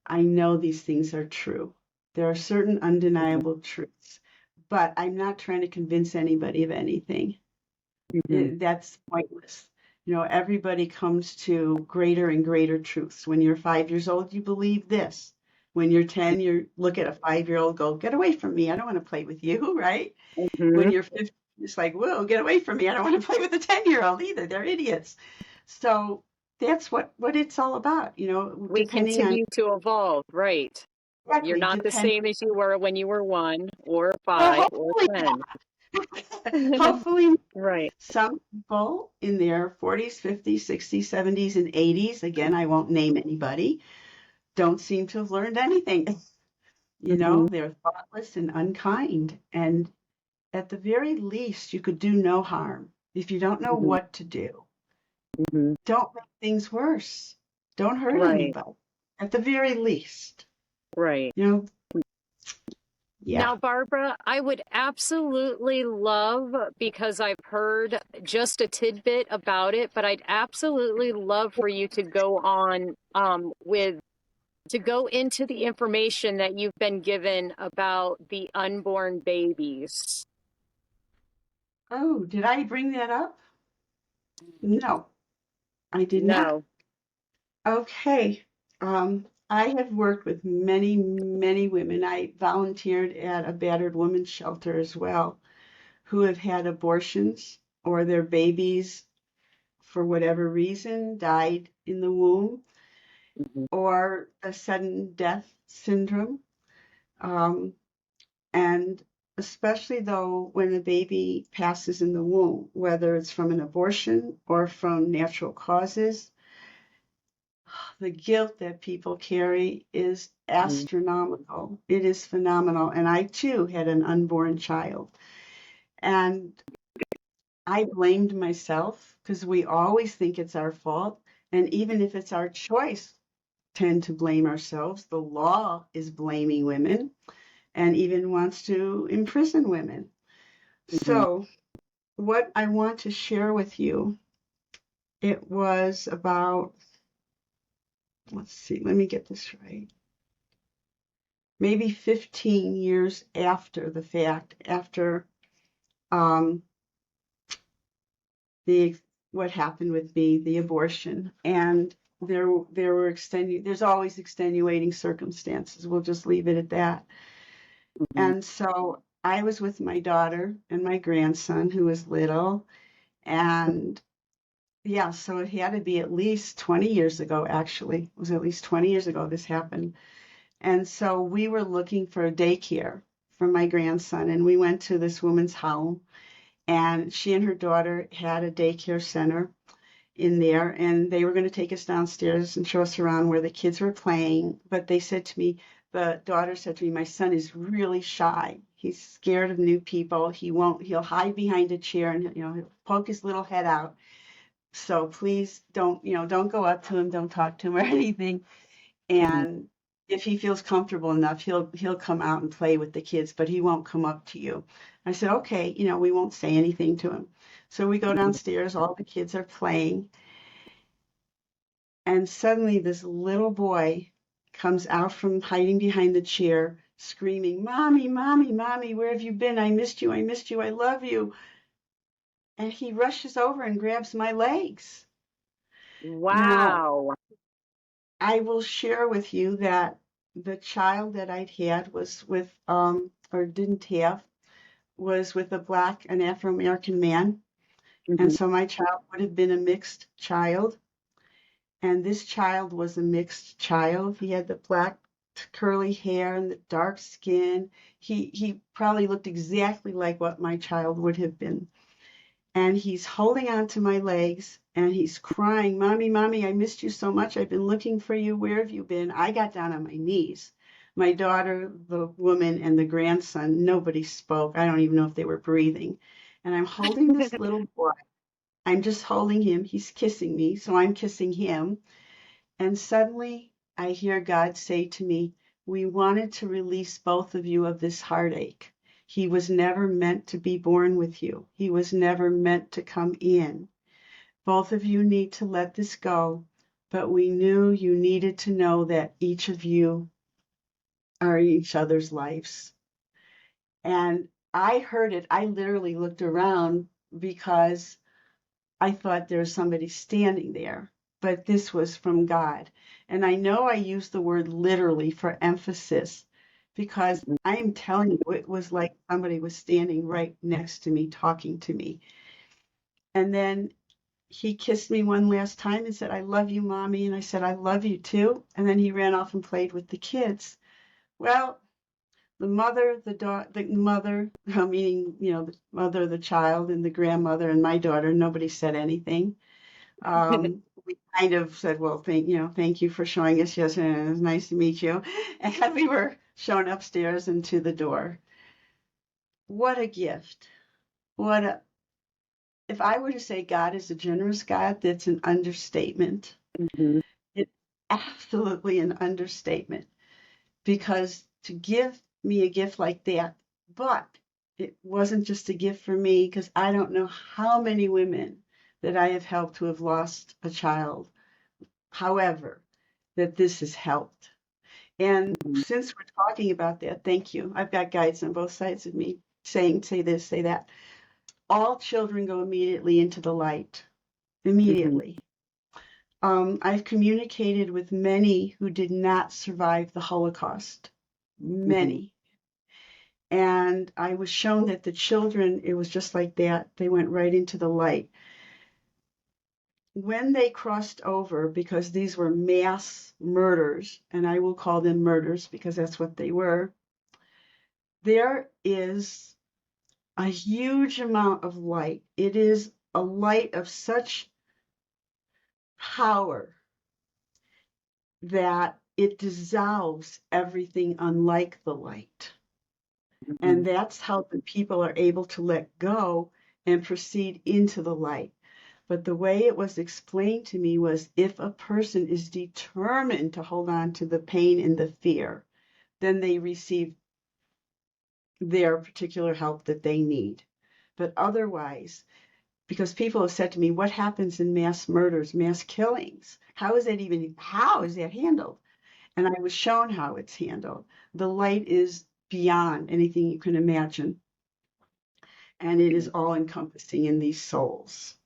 I know these things are true. There are certain Mhm. undeniable truths, but I'm not trying to convince anybody of anything. Mhm. That's pointless. Everybody comes to greater and greater truths. When you're 5 years old, you believe this. When you're 10, you look at a 5-year-old, go, get away from me. I don't want to play with you, right? When Mhm. you're 50, it's like, whoa, get away from me. I don't want to play with a 10-year-old either. They're idiots. So that's what it's all about, We depending on, continue to evolve, right? You're exactly, not the depend. same as you were when you were 1 or Well, 5 or hopefully 10. not. Hopefully Right. some people in their 40s, 50s, 60s, 70s, and 80s, again, I won't name anybody, don't seem to have learned anything. Mhm. They're thoughtless and unkind. And at the very least, you could do no harm. If you don't know Mhm. what to do, Mhm. don't make things worse. Don't hurt Right. anybody. At the very least, Right. you know, yeah. Now, Barbara, I would absolutely love, because I've heard just a tidbit about it, but I'd absolutely love for you to go on to go into the information that you've been given about the unborn babies. Oh, did I bring that up? No, I did not. No. Okay. I have worked with many, many women. I volunteered at a battered women's shelter as well, who have had abortions or their babies, for whatever reason, died in the womb Mhm. or a sudden death syndrome. Um, and especially though when the baby passes in the womb, whether it's from an abortion or from natural causes, the guilt that people carry is Mhm. astronomical. It is phenomenal. And I too had an unborn child. And I blamed myself because we always think it's our fault. And even if it's our choice, tend to blame ourselves. The law is blaming women and even wants to imprison women. Mhm. So, what I want to share with you, it was about, let's see, let me get this right. Maybe 15 years after the fact, after um, the what happened with me, the abortion, and there were there's always extenuating circumstances. We'll just leave it at that. Mhm. And so I was with my daughter and my grandson who was little, and yeah, so it had to be at least 20 years ago, actually. It was at least 20 years ago this happened. And so we were looking for a daycare for my grandson, and we went to this woman's home, and she and her daughter had a daycare center in there, and they were going to take us downstairs and show us around where the kids were playing. But they said to me, the daughter said to me, my son is really shy. He's scared of new people. He'll hide behind a chair and, he'll poke his little head out. So please don't go up to him, don't talk to him or anything. Mhm. And if he feels comfortable enough, he'll come out and play with the kids, but he won't come up to you. I said, okay, we won't say anything to him. So we go Mhm. downstairs, all the kids are playing, and suddenly this little boy comes out from hiding behind the chair, screaming, Mommy, Mommy, Mommy, where have you been? I missed you, I missed you, I love you. And he rushes over and grabs my legs. Now, Wow. I will share with you that the child that I'd had was with, or didn't have, was with an Afro-American man. And Mhm. so my child would have been a mixed child. And this child was a mixed child. He had the black curly hair and the dark skin. He probably looked exactly like what my child would have been. And he's holding on to my legs and he's crying, Mommy, Mommy, I missed you so much. I've been looking for you. Where have you been? I got down on my knees. My daughter, the woman, and the grandson, nobody spoke. I don't even know if they were breathing. And I'm holding this little boy. I'm just holding him. He's kissing me, so I'm kissing him. And suddenly I hear God say to me, we wanted to release both of you of this heartache. He was never meant to be born with you. He was never meant to come in. Both of you need to let this go, but we knew you needed to know that each of you are in each other's lives. And I heard it. I literally looked around because I thought there was somebody standing there. but this was from God. And I know I use the word literally for emphasis because I am telling you, it was like somebody was standing right next to me, talking to me. And then he kissed me one last time and said, "I love you, Mommy." And I said, "I love you too." And then he ran off and played with the kids. Well, the mother, the mother, meaning, the mother of the child and the grandmother and my daughter, nobody said anything. We kind of said, "Well, thank you for showing us yesterday. It was nice to meet you." And we were shown upstairs and to the door. What a gift. What a, if I were to say God is a generous God, that's an understatement. Mm-hmm. It's absolutely an understatement because to give me a gift like that, but it wasn't just a gift for me because I don't know how many women that I have helped who have lost a child. However, that this has helped. And since we're talking about that, thank you. I've got guides on both sides of me saying, say this, say that. All children go immediately into the light. Mm-hmm. Immediately. I've communicated with many who did not survive the Holocaust. Mm-hmm. Many. And I was shown that the children, it was just like that. They went right into the light. When they crossed over, because these were mass murders, and I will call them murders because that's what they were, there is a huge amount of light. It is a light of such power that it dissolves everything unlike the light. Mm-hmm. And that's how the people are able to let go and proceed into the light. But the way it was explained to me was if a person is determined to hold on to the pain and the fear, then they receive their particular help that they need. But otherwise, because people have said to me, what happens in mass murders, mass killings? How is that handled? And I was shown how it's handled. The light is beyond anything you can imagine, and it is all encompassing in these souls.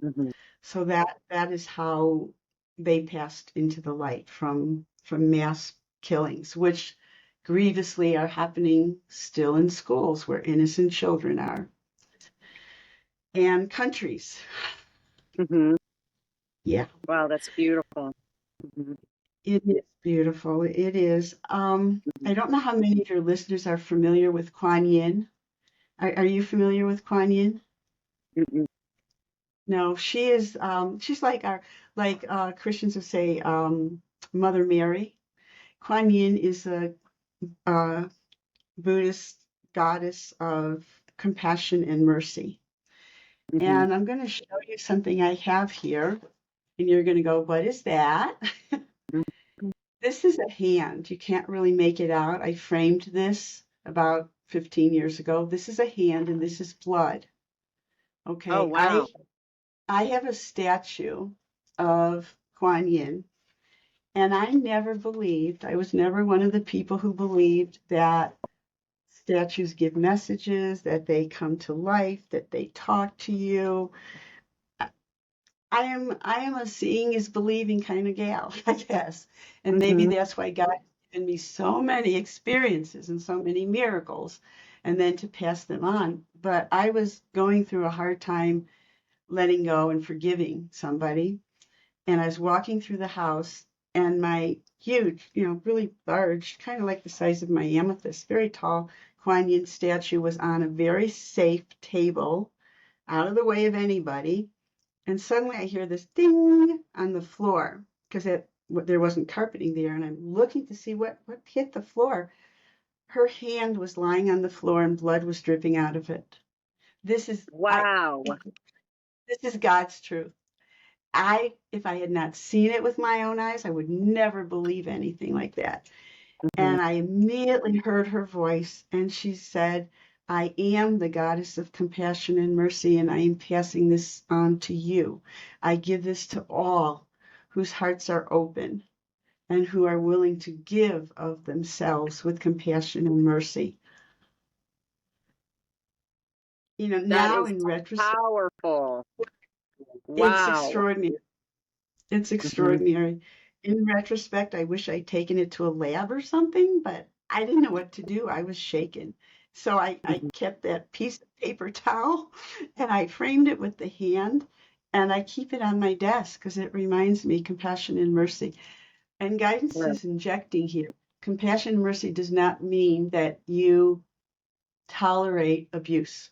Mm-hmm. So that is how they passed into the light from mass killings, which grievously are happening still in schools where innocent children are, and countries. Mm-hmm. Yeah, Wow, that's beautiful. Mm-hmm. it is beautiful. It is. I don't know how many of your listeners are familiar with Kuan Yin. Are you familiar with Kuan Yin? Mm-hmm. No, she is. She's like Christians would say, Mother Mary. Kuan Yin is a Buddhist goddess of compassion and mercy. Mm-hmm. And I'm going to show you something I have here, and you're going to go, "What is that?" This is a hand. You can't really make it out. I framed this about 15 years ago. This is a hand, and this is blood. Oh, Okay, wow. I have a statue of Kuan Yin, and I never believed, I was never one of the people who believed that statues give messages, that they come to life, that they talk to you. I am a seeing is believing kind of gal, I guess. And maybe Mm-hmm. that's why God has given me so many experiences and so many miracles, and then to pass them on. But I was going through a hard time letting go and forgiving somebody. And I was walking through the house, and my huge, really large, kind of like the size of my amethyst, very tall Kuan Yin statue was on a very safe table, out of the way of anybody. And suddenly I hear this ding on the floor because there wasn't carpeting there. And I'm looking to see what hit the floor. Her hand was lying on the floor and blood was dripping out of it. This is I. Wow. This is God's truth. If I had not seen it with my own eyes, I would never believe anything like that. Mm-hmm. And I immediately heard her voice, and she said, "I am the goddess of compassion and mercy, and I am passing this on to you. I give this to all whose hearts are open and who are willing to give of themselves with compassion and mercy." That Now is in retrospect, powerful. it's Wow. extraordinary. It's Mhm. extraordinary. In retrospect, I wish I'd taken it to a lab or something, but I didn't know what to do. I was shaken. So I Mhm. kept that piece of paper towel and I framed it with the hand and I keep it on my desk because it reminds me compassion and mercy. And guidance Sure. is injecting here. Compassion and mercy does not mean that you tolerate abuse.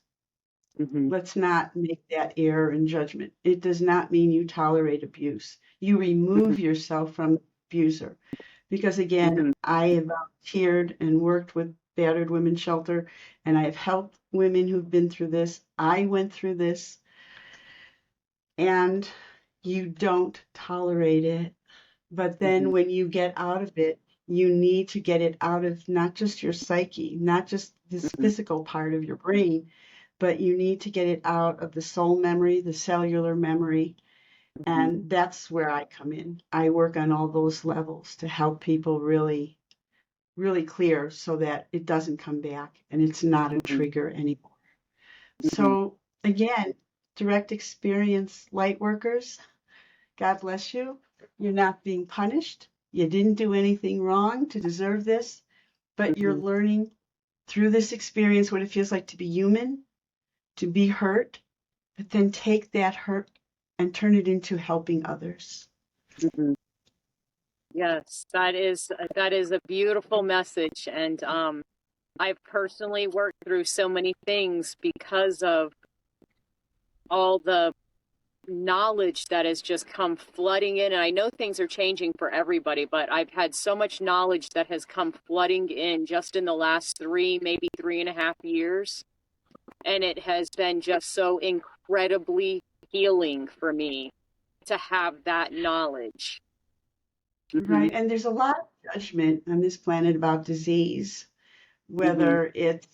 Mhm. Let's not make that error in judgment. It does not mean you tolerate abuse. You remove Mhm. yourself from the abuser. Because again, Mhm. I have volunteered and worked with battered women's shelter, and I have helped women who've been through this. I went through this, and you don't tolerate it. But then Mhm. when you get out of it, you need to get it out of not just your psyche, not just this Mhm. physical part of your brain, but you need to get it out of the soul memory, the cellular memory. Mhm. And that's where I come in. I work on all those levels to help people really, really clear so that it doesn't come back and it's not a Mhm. trigger anymore. Mhm. So, again, direct experience light workers, God bless you. You're not being punished. You didn't do anything wrong to deserve this, but you're Mhm. learning through this experience what it feels like to be human, to be hurt, but then take that hurt and turn it into helping others. Mhm. Yes, that is a beautiful message, and I've personally worked through so many things because of all the knowledge that has just come flooding in. And I know things are changing for everybody, but I've had so much knowledge that has come flooding in just in the last three, maybe 3.5 years. And it has been just so incredibly healing for me to have that knowledge. Hmm. Right. And there's a lot of judgment on this planet about disease, Hmm. whether it's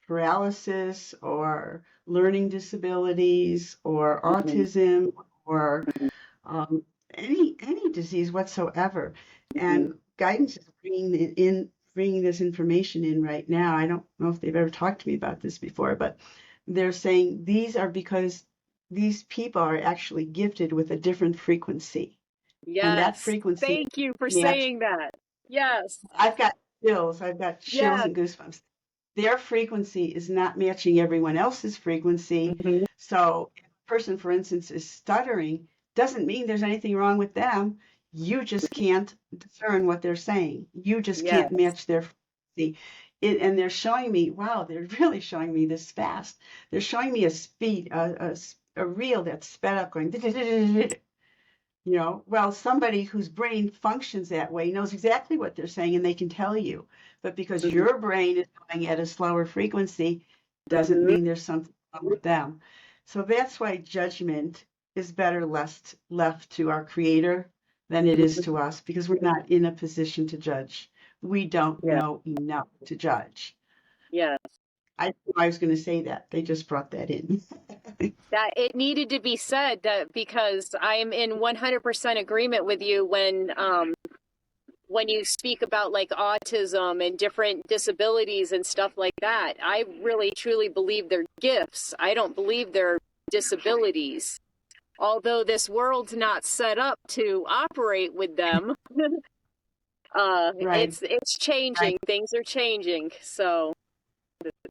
paralysis or learning disabilities or Hmm. autism or um, any disease whatsoever. Hmm. And guidance is bringing this information in right now. I don't know if they've ever talked to me about this before, but they're saying these are because these people are actually gifted with a different frequency, and that Yes. frequency Thank you for match. saying that. Yes. I've got chills. I've got chills Yes. and goosebumps. Their frequency is not matching everyone else's frequency. Hmm. So if a person, for instance, is stuttering, doesn't mean there's anything wrong with them. You just can't discern what they're saying. You just can't Yes. match their frequency. And they're showing me, wow, they're really showing me this fast. They're showing me a speed, a reel that's sped up going, well, somebody whose brain functions that way knows exactly what they're saying and they can tell you. But because Hmm. your brain is going at a slower frequency, doesn't Hmm. mean there's something wrong with them. So that's why judgment is better left to our creator than it is to us because we're not in a position to judge. We don't Yeah. know enough to judge. Yeah. I was going to say that. They just brought that in. That it needed to be said that because I am in 100% agreement with you when you speak about like autism and different disabilities and stuff like that. I really truly believe they're gifts. I don't believe they're disabilities. Although this world's not set up to operate with them, Right, it's right, changing. Things are changing. So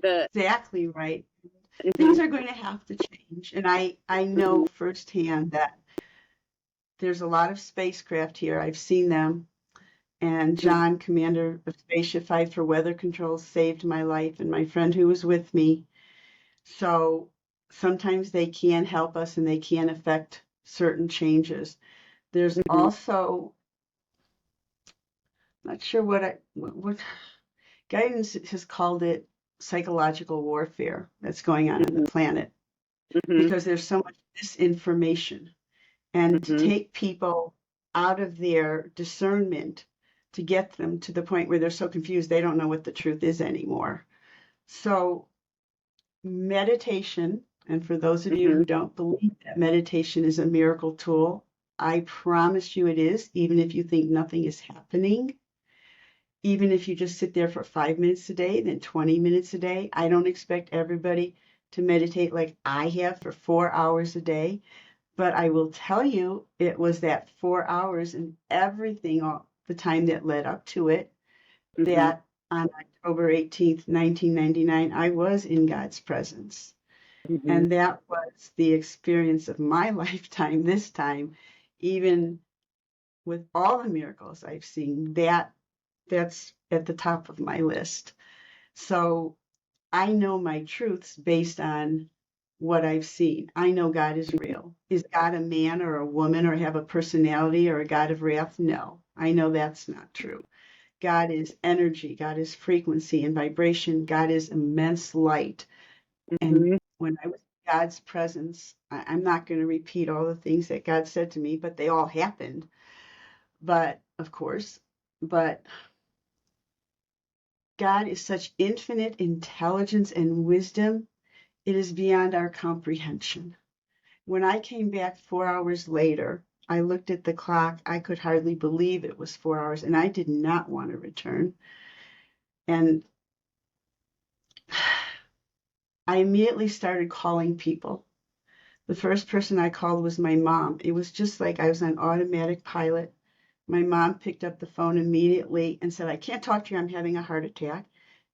the exactly right. Things mhm, are going to have to change. And I know mhm, firsthand that there's a lot of spacecraft here. I've seen them. And mhm, John, commander of Spaceship Five for Weather Control, saved my life and my friend who was with me. So sometimes they can help us and they can affect certain changes. There's mhm, also, not sure what guidance has called it, psychological warfare that's going on the mhm, planet mhm, because there's so much misinformation. And to mhm, take people out of their discernment to get them to the point where they're so confused they don't know what the truth is anymore. So, meditation, and for those of you mhm, who don't believe that meditation is a miracle tool, I promise you it is, even if you think nothing is happening. Even if you just sit there for 5 minutes a day, then 20 minutes a day. I don't expect everybody to meditate like I have for 4 hours a day. But I will tell you, it was that 4 hours and everything, all the time that led up to it, Mm-hmm. that on October 18th, 1999, I was in God's presence. Mm-hmm. And that was the experience of my lifetime this time, even with all the miracles I've seen, that's at the top of my list. So I know my truths based on what I've seen. I know God is real. Is God a man or a woman or have a personality or a God of wrath? No, I know that's not true. God is energy, God is frequency and vibration, God is immense light. And Mm-hmm. when I was in God's presence, I'm not going to repeat all the things that God said to me, but they all happened. But of course, but God is such infinite intelligence and wisdom, it is beyond our comprehension. When I came back 4 hours later, I looked at the clock. I could hardly believe it was 4 hours, and I did not want to return. And I immediately started calling people. The first person I called was my mom. It was just like I was on automatic pilot. My mom picked up the phone immediately and said, I can't talk to you. I'm having a heart attack.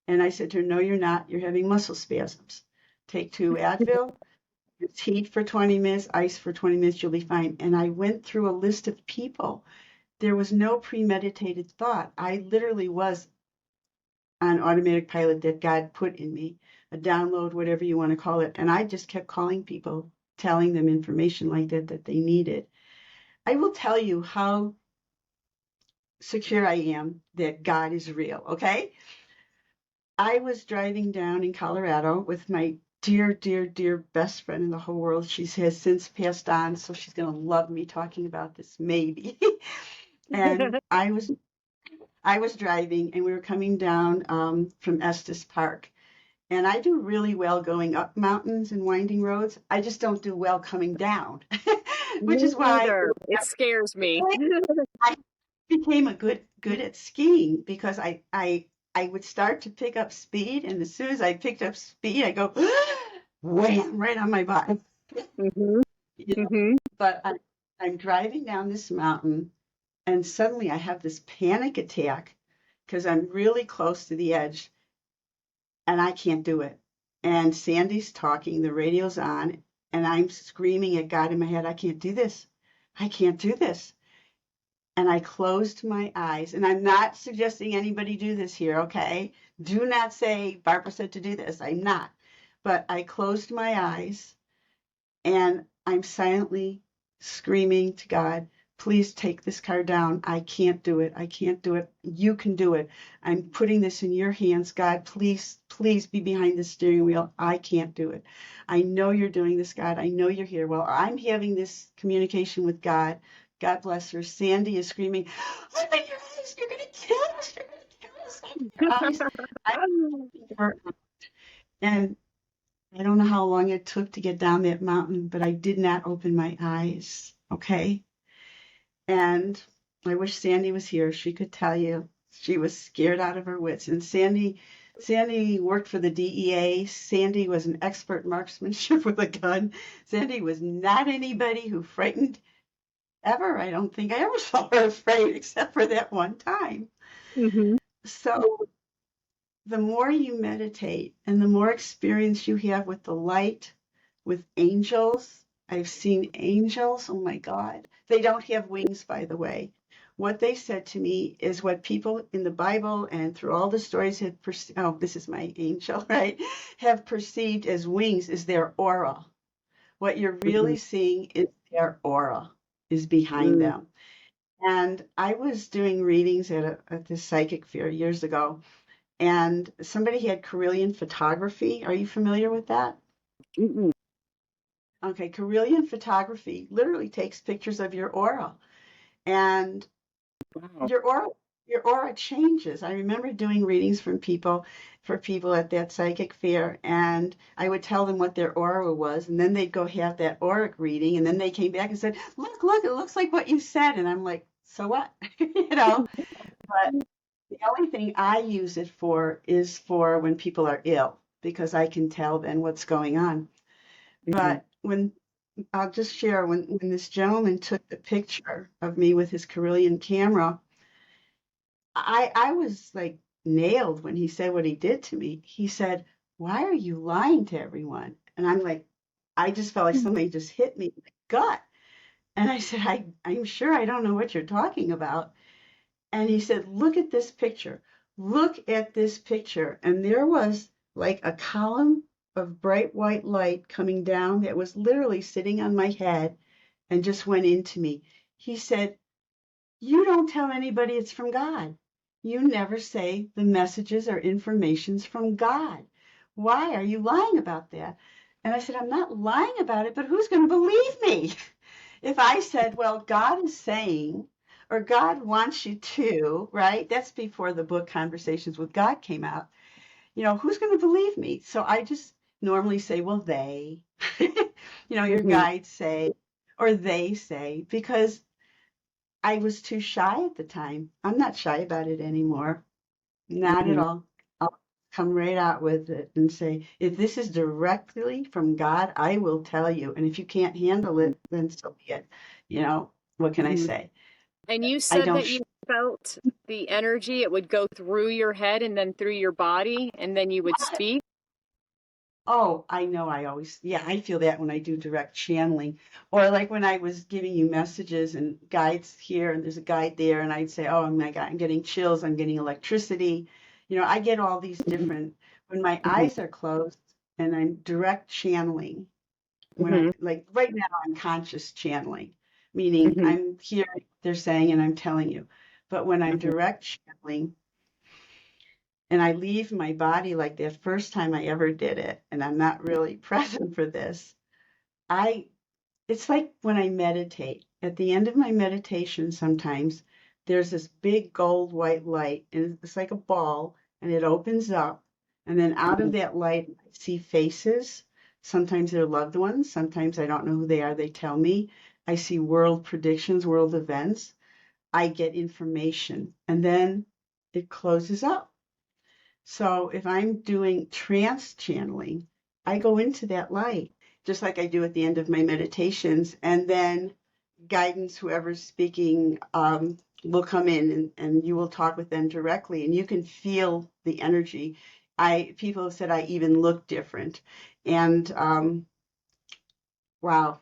And I said to her, no, you're not. You're having muscle spasms. Take 2 Advil. It's heat for 20 minutes, ice for 20 minutes. You'll be fine. And I went through a list of people. There was no premeditated thought. I literally was on automatic pilot that God put in me, a download, whatever you want to call it. And I just kept calling people, telling them information like that that they needed. I will tell you how secure I am that God is real, okay? I was driving down in Colorado with my dear, dear, dear best friend in the whole world. She has since passed on, so she's going to love me talking about this, maybe. And I was driving, and we were coming down from Estes Park. And I do really well going up mountains and winding roads. I just don't do well coming down, which Me is why neither. It scares me. I became a good at skiing because I would start to pick up speed, and as soon as I picked up speed, I go wham right on my bottom. Mm-hmm. You know? Mm-hmm. But I'm driving down this mountain, and suddenly I have this panic attack because I'm really close to the edge, and I can't do it. And Sandy's talking, the radio's on, and I'm screaming at God in my head, I can't do this. I can't do this. And I closed my eyes. And I'm not suggesting anybody do this here, okay? Do not say, Barbara said to do this. I'm not. But I closed my eyes and I'm silently screaming to God, please take this car down. I can't do it. I can't do it. You can do it. I'm putting this in your hands. God, please, please be behind the steering wheel. I can't do it. I know you're doing this, God. I know you're here. Well, I'm having this communication with God. God bless her. Sandy is screaming, open your eyes. You're going to kill us. You're going to kill us. Open your eyes. I her, and I don't know how long it took to get down that mountain, but I did not open my eyes. Okay. And I wish Sandy was here. She could tell you she was scared out of her wits. And Sandy worked for the DEA. Sandy was an expert marksmanship with a gun. Sandy was not anybody who frightened ever. I don't think I ever saw her afraid except for that one time. Mm-hmm. So the more you meditate and the more experience you have with the light, with angels, I've seen angels. Oh my God. They don't have wings, by the way. What they said to me is what people in the Bible and through all the stories have perceived. Oh, this is my angel, right? Have perceived as wings is their aura. What you're really seeing is their aura is behind Mm-hmm. them. And I was doing readings at this psychic fair years ago, and somebody had Carillion photography. Are you familiar with that? Mm-hmm. Okay, Carillion photography literally takes pictures of your aura, and Wow. your aura your aura changes. I remember doing readings for people at that psychic fair, and I would tell them what their aura was, and then they'd go have that auric reading, and then they came back and said, look, it looks like what you said. And I'm like, so what? You know, but the only thing I use it for is for when people are ill, because I can tell then what's going on. Mm-hmm. But when I'll just share when this gentleman took the picture of me with his Carillion camera, I was like nailed when he said what he did to me. He said, "Why are you lying to everyone?" And I'm like, I just felt like somebody just hit me in the gut. And I said, I'm sure I don't know what you're talking about. And he said, "Look at this picture. Look at this picture." And there was like a column of bright white light coming down that was literally sitting on my head and just went into me. He said, "You don't tell anybody it's from God. You never say the messages or information's from God. Why are you lying about that?" And I said, "I'm not lying about it, but who's going to believe me?" If I said, "Well, God is saying," or "God wants you to," right? That's before the book Conversations with God came out. Who's going to believe me? So I just normally say, "Well, they," your Mm-hmm. guides say, or they say, because I was too shy at the time. I'm not shy about it anymore. Not at Mm-hmm. all. I'll come right out with it and say, if this is directly from God, I will tell you. And if you can't handle it, then so be it. What can I Mm-hmm. say? And you I said don't. that you felt the energy, it would go through your head and then through your body, and then you would speak. Oh, I know. Yeah, I feel that when I do direct channeling, or like when I was giving you messages and guides here, and there's a guide there, and I'd say, "Oh my God, I'm getting chills. I'm getting electricity." I get all these different, when my Mm-hmm. eyes are closed and I'm direct channeling, when Mm-hmm. like right now, I'm conscious channeling, meaning Mm-hmm. I'm hearing what they're saying and I'm telling you. But when I'm direct channeling, and I leave my body like that first time I ever did it, and I'm not really present for this. I It's like when I meditate. At the end of my meditation, sometimes there's this big gold white light, and it's like a ball, and it opens up, and then out Mm-hmm. of that light, I see faces. Sometimes they're loved ones, sometimes I don't know who they are, they tell me. I see world predictions, world events. I get information, and then it closes up. So if I'm doing trance channeling, I go into that light, just like I do at the end of my meditations, and then guidance, whoever's speaking, will come in and you will talk with them directly, and you can feel the energy. People have said I even look different, and wow,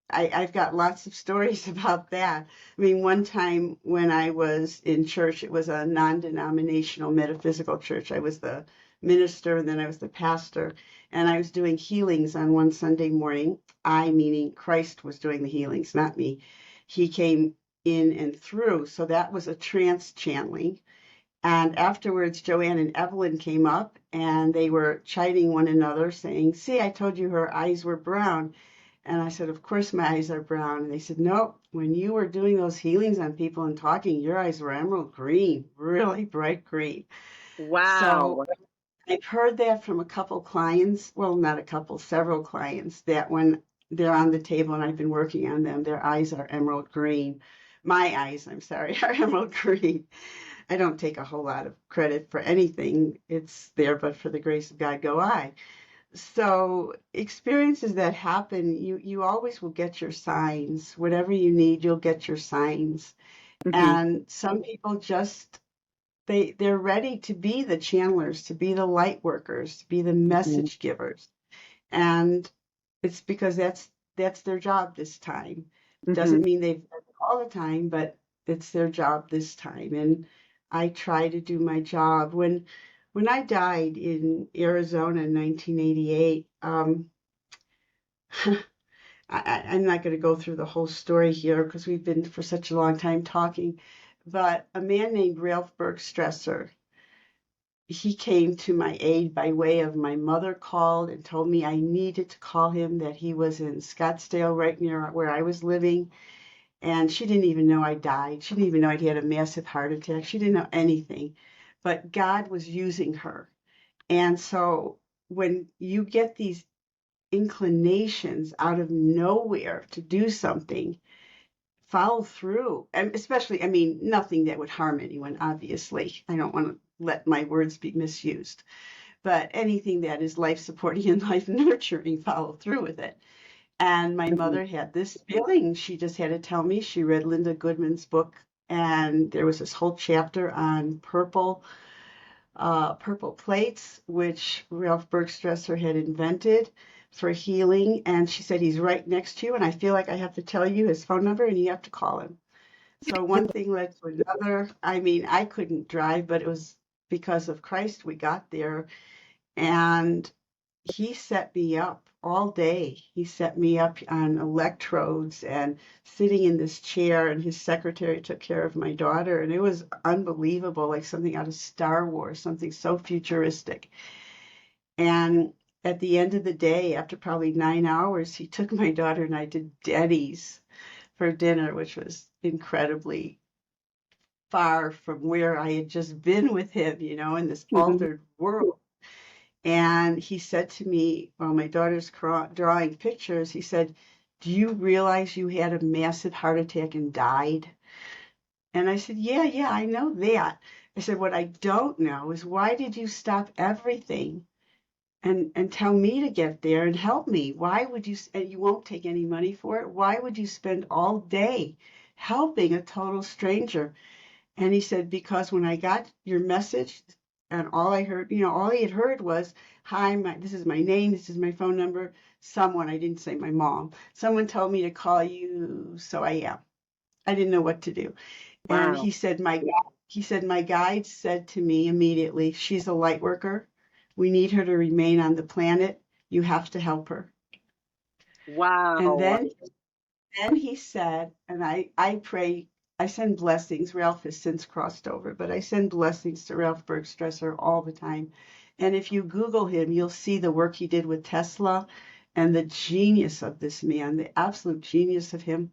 I've got lots of stories about that. I mean, one time when I was in church, it was a non-denominational metaphysical church. I was the minister and then I was the pastor, and I was doing healings on one Sunday morning. I, meaning Christ, was doing the healings, not me. He came in and through. So that was a trance channeling. And afterwards, Joanne and Evelyn came up and they were chiding one another, saying, "See, I told you her eyes were brown." And I said, "Of course my eyes are brown." And they said, "Nope, when you were doing those healings on people and talking, your eyes were emerald green, really bright green." So Wow. I've heard that from a couple clients, well, not a couple, several clients, that when they're on the table and I've been working on them, their eyes are emerald green. My eyes, I'm sorry, are emerald green. I don't take a whole lot of credit for anything. It's there, but for the grace of God go I. So experiences that happen, you always will get your signs. Whatever you need, you'll get your signs. Mm-hmm. And some people just they're ready to be the channelers, to be the light workers, to be the Mm-hmm. message givers. And it's because that's their job this time. Mm-hmm. Doesn't mean they've done it all the time, but it's their job this time. And I try to do my job. When I died in Arizona in 1988, I'm not going to go through the whole story here because we've been for such a long time talking, but a man named Ralph Bergstresser, he came to my aid by way of my mother called and told me I needed to call him, that he was in Scottsdale right near where I was living. And she didn't even know I died. She didn't even know I'd had a massive heart attack. She didn't know anything. But God was using her. And so when you get these inclinations out of nowhere to do something, follow through. And especially, I mean, nothing that would harm anyone, obviously. I don't want to let my words be misused, but anything that is life supporting and life nurturing, follow through with it. And my Mhm. mother had this feeling. She just had to tell me. She read Linda Goodman's book, and there was this whole chapter on purple plates, which Ralph Bergstresser had invented for healing. And she said, he's right next to you, and I feel like I have to tell you his phone number, and you have to call him. So one thing led to another. I mean, I couldn't drive, but it was because of Christ we got there. And he set me up all day. He set me up on electrodes and sitting in this chair, and his secretary took care of my daughter. And it was unbelievable, like something out of Star Wars, something so futuristic. And at the end of the day, after probably 9 hours, he took my daughter and I to Denny's for dinner, which was incredibly far from where I had just been with him, in this Mhm. altered world. And he said to me, while my daughter's drawing pictures, he said, "Do you realize you had a massive heart attack and died?" And I said, "Yeah, yeah, I know that." I said, "What I don't know is why did you stop everything and tell me to get there and help me? Why would you, and you won't take any money for it? Why would you spend all day helping a total stranger?" And he said, "Because when I got your message and all I heard, all he had heard was, hi, this is my name, this is my phone number. Someone, I didn't say my mom, someone told me to call you, so I am. I didn't know what to do." And Wow. he said, "My guide said to me immediately, she's a light worker. We need her to remain on the planet. You have to help her." And Wow. then he said, and I pray, I send blessings. Ralph has since crossed over, but I send blessings to Ralph Bergstresser all the time. And if you Google him, you'll see the work he did with Tesla and the genius of this man, the absolute genius of him.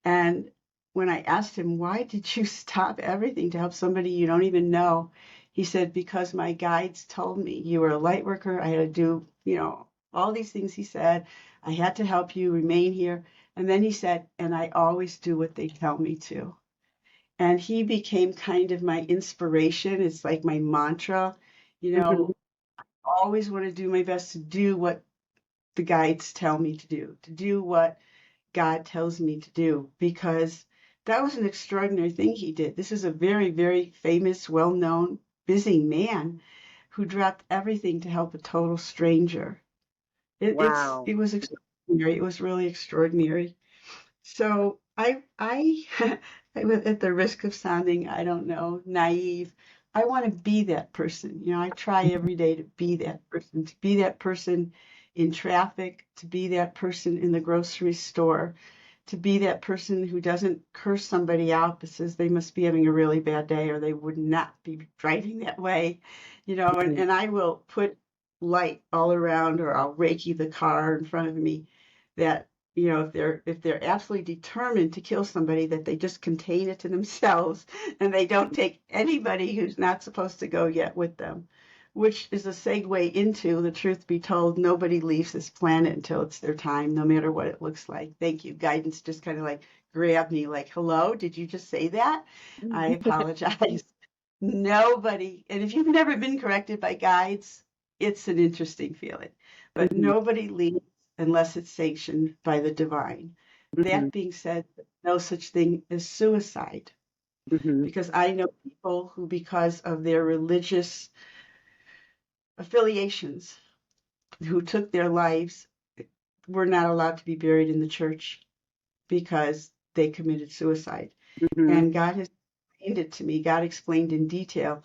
And when I asked him, "Why did you stop everything to help somebody you don't even know?" He said, "Because my guides told me you were a light worker. I had to do, all these things." He said, "I had to help you remain here." And then he said, "And I always do what they tell me to." And he became kind of my inspiration. It's like my mantra, you Mhm. know, always want to do my best to do what the guides tell me to do what God tells me to do, because that was an extraordinary thing he did. This is a very, very famous, well-known, busy man who dropped everything to help a total stranger. Wow. It was extraordinary. It was really extraordinary. So at the risk of sounding, I don't know, naive, I want to be that person. I try every day to be that person in traffic, to be that person in the grocery store, to be that person who doesn't curse somebody out but says they must be having a really bad day or they would not be driving that way, Mhm. and I will put light all around, or I'll Reiki the car in front of me, that if they're absolutely determined to kill somebody, that they just contain it to themselves and they don't take anybody who's not supposed to go yet with them, which is a segue into, the truth be told, nobody leaves this planet until it's their time, no matter what it looks like. Thank you. Guidance just kind of like grabbed me like, hello, did you just say that? I apologize. Nobody, and if you've never been corrected by guides, it's an interesting feeling, but Mhm. nobody leaves unless it's sanctioned by the divine. Mhm. That being said, no such thing as suicide, Mhm. because I know people who, because of their religious affiliations, who took their lives, were not allowed to be buried in the church because they committed suicide. Mhm. And God has explained it to me. God explained in detail.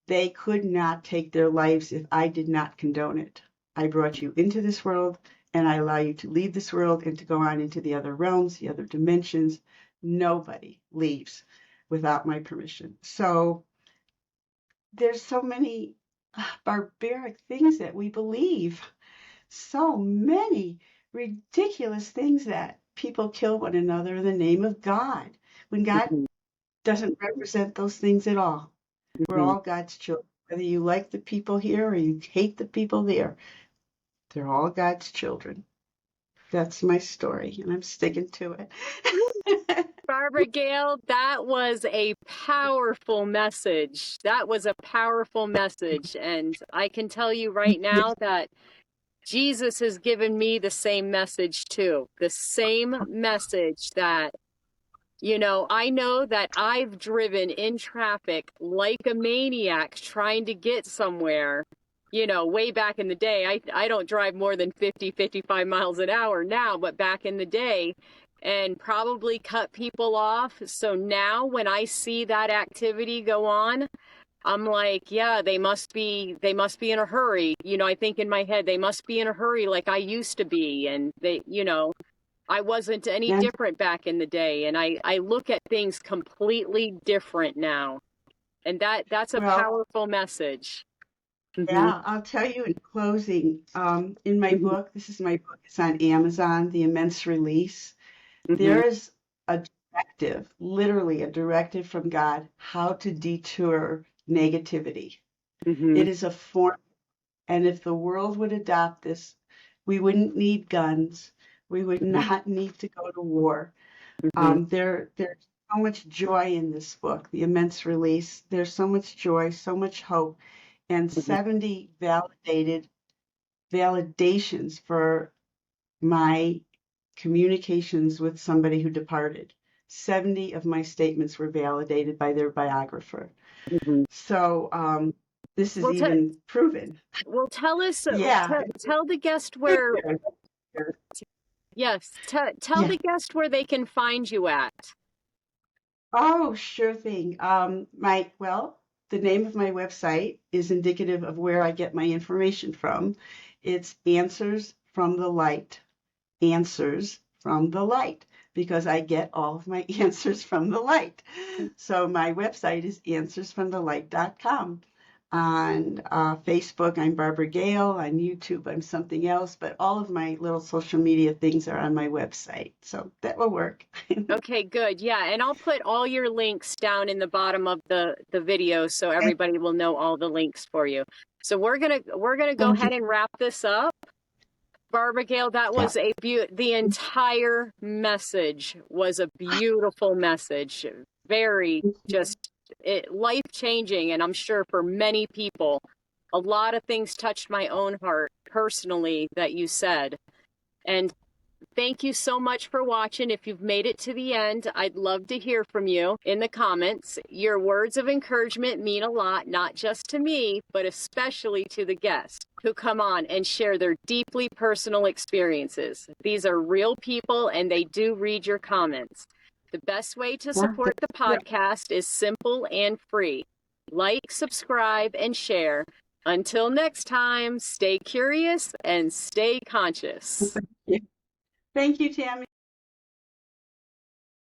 They could not take their lives if I did not condone it. I brought you into this world, and I allow you to leave this world and to go on into the other realms, the other dimensions. Nobody leaves without my permission. So there's so many barbaric things that we believe, so many ridiculous things, that people kill one another in the name of God, when God Mhm. doesn't represent those things at all. We're Mhm. all God's children. Whether you like the people here or you hate the people there, they're all God's children. That's my story, and I'm sticking to it. Barbara Gail, that was a powerful message. That was a powerful message. And I can tell you right now that Jesus has given me the same message too. The same message that, I know that I've driven in traffic like a maniac trying to get somewhere. Way back in the day, I don't drive more than 50, 55 miles an hour now, but back in the day, and probably cut people off. So now when I see that activity go on, I'm like, yeah, they must be in a hurry. I think in my head, they must be in a hurry like I used to be. And I wasn't any Yes. different back in the day. And I look at things completely different now. And that's a Well, powerful message. Hmm. yeah, I'll tell you in closing, in my Hmm. book, this is my book, it's on Amazon, The Immense Release. Hmm. There is a directive, literally a directive from God, how to detour negativity. Hmm. It is a form, and if the world would adopt this, we wouldn't need guns. We would not need to go to war. Hmm. There's so much joy in this book, The Immense Release. There's so much joy, so much hope, and Hmm. 70 validations for my communications with somebody who departed. 70 of my statements were validated by their biographer. Hmm. So this is Well, even proven. tell us, Yeah. tell the guest where, yes, tell Yeah. the guest where they can find you at. Oh, sure thing. The name of my website is indicative of where I get my information from. It's Answers from the Light. Answers from the Light, because I get all of my answers from the light. So my website is answersfromthelight.com. On Facebook, I'm Barbara Gail. On YouTube, I'm something else. But all of my little social media things are on my website. So that will work. Okay, good. Yeah, and I'll put all your links down in the bottom of the video so everybody will know all the links for you. So we're gonna go Thank you. ahead and wrap this up. Barbara Gail, that Yeah. was the entire message was a beautiful message. Very just life changing, and I'm sure for many people, a lot of things touched my own heart personally that you said. And thank you so much for watching. If you've made it to the end, I'd love to hear from you in the comments. Your words of encouragement mean a lot, not just to me, but especially to the guests who come on and share their deeply personal experiences. These are real people and they do read your comments. The best way to Yeah. support the podcast is simple and free. Like, subscribe, and share. Until next time, stay curious and stay conscious. Thank you, Tammy.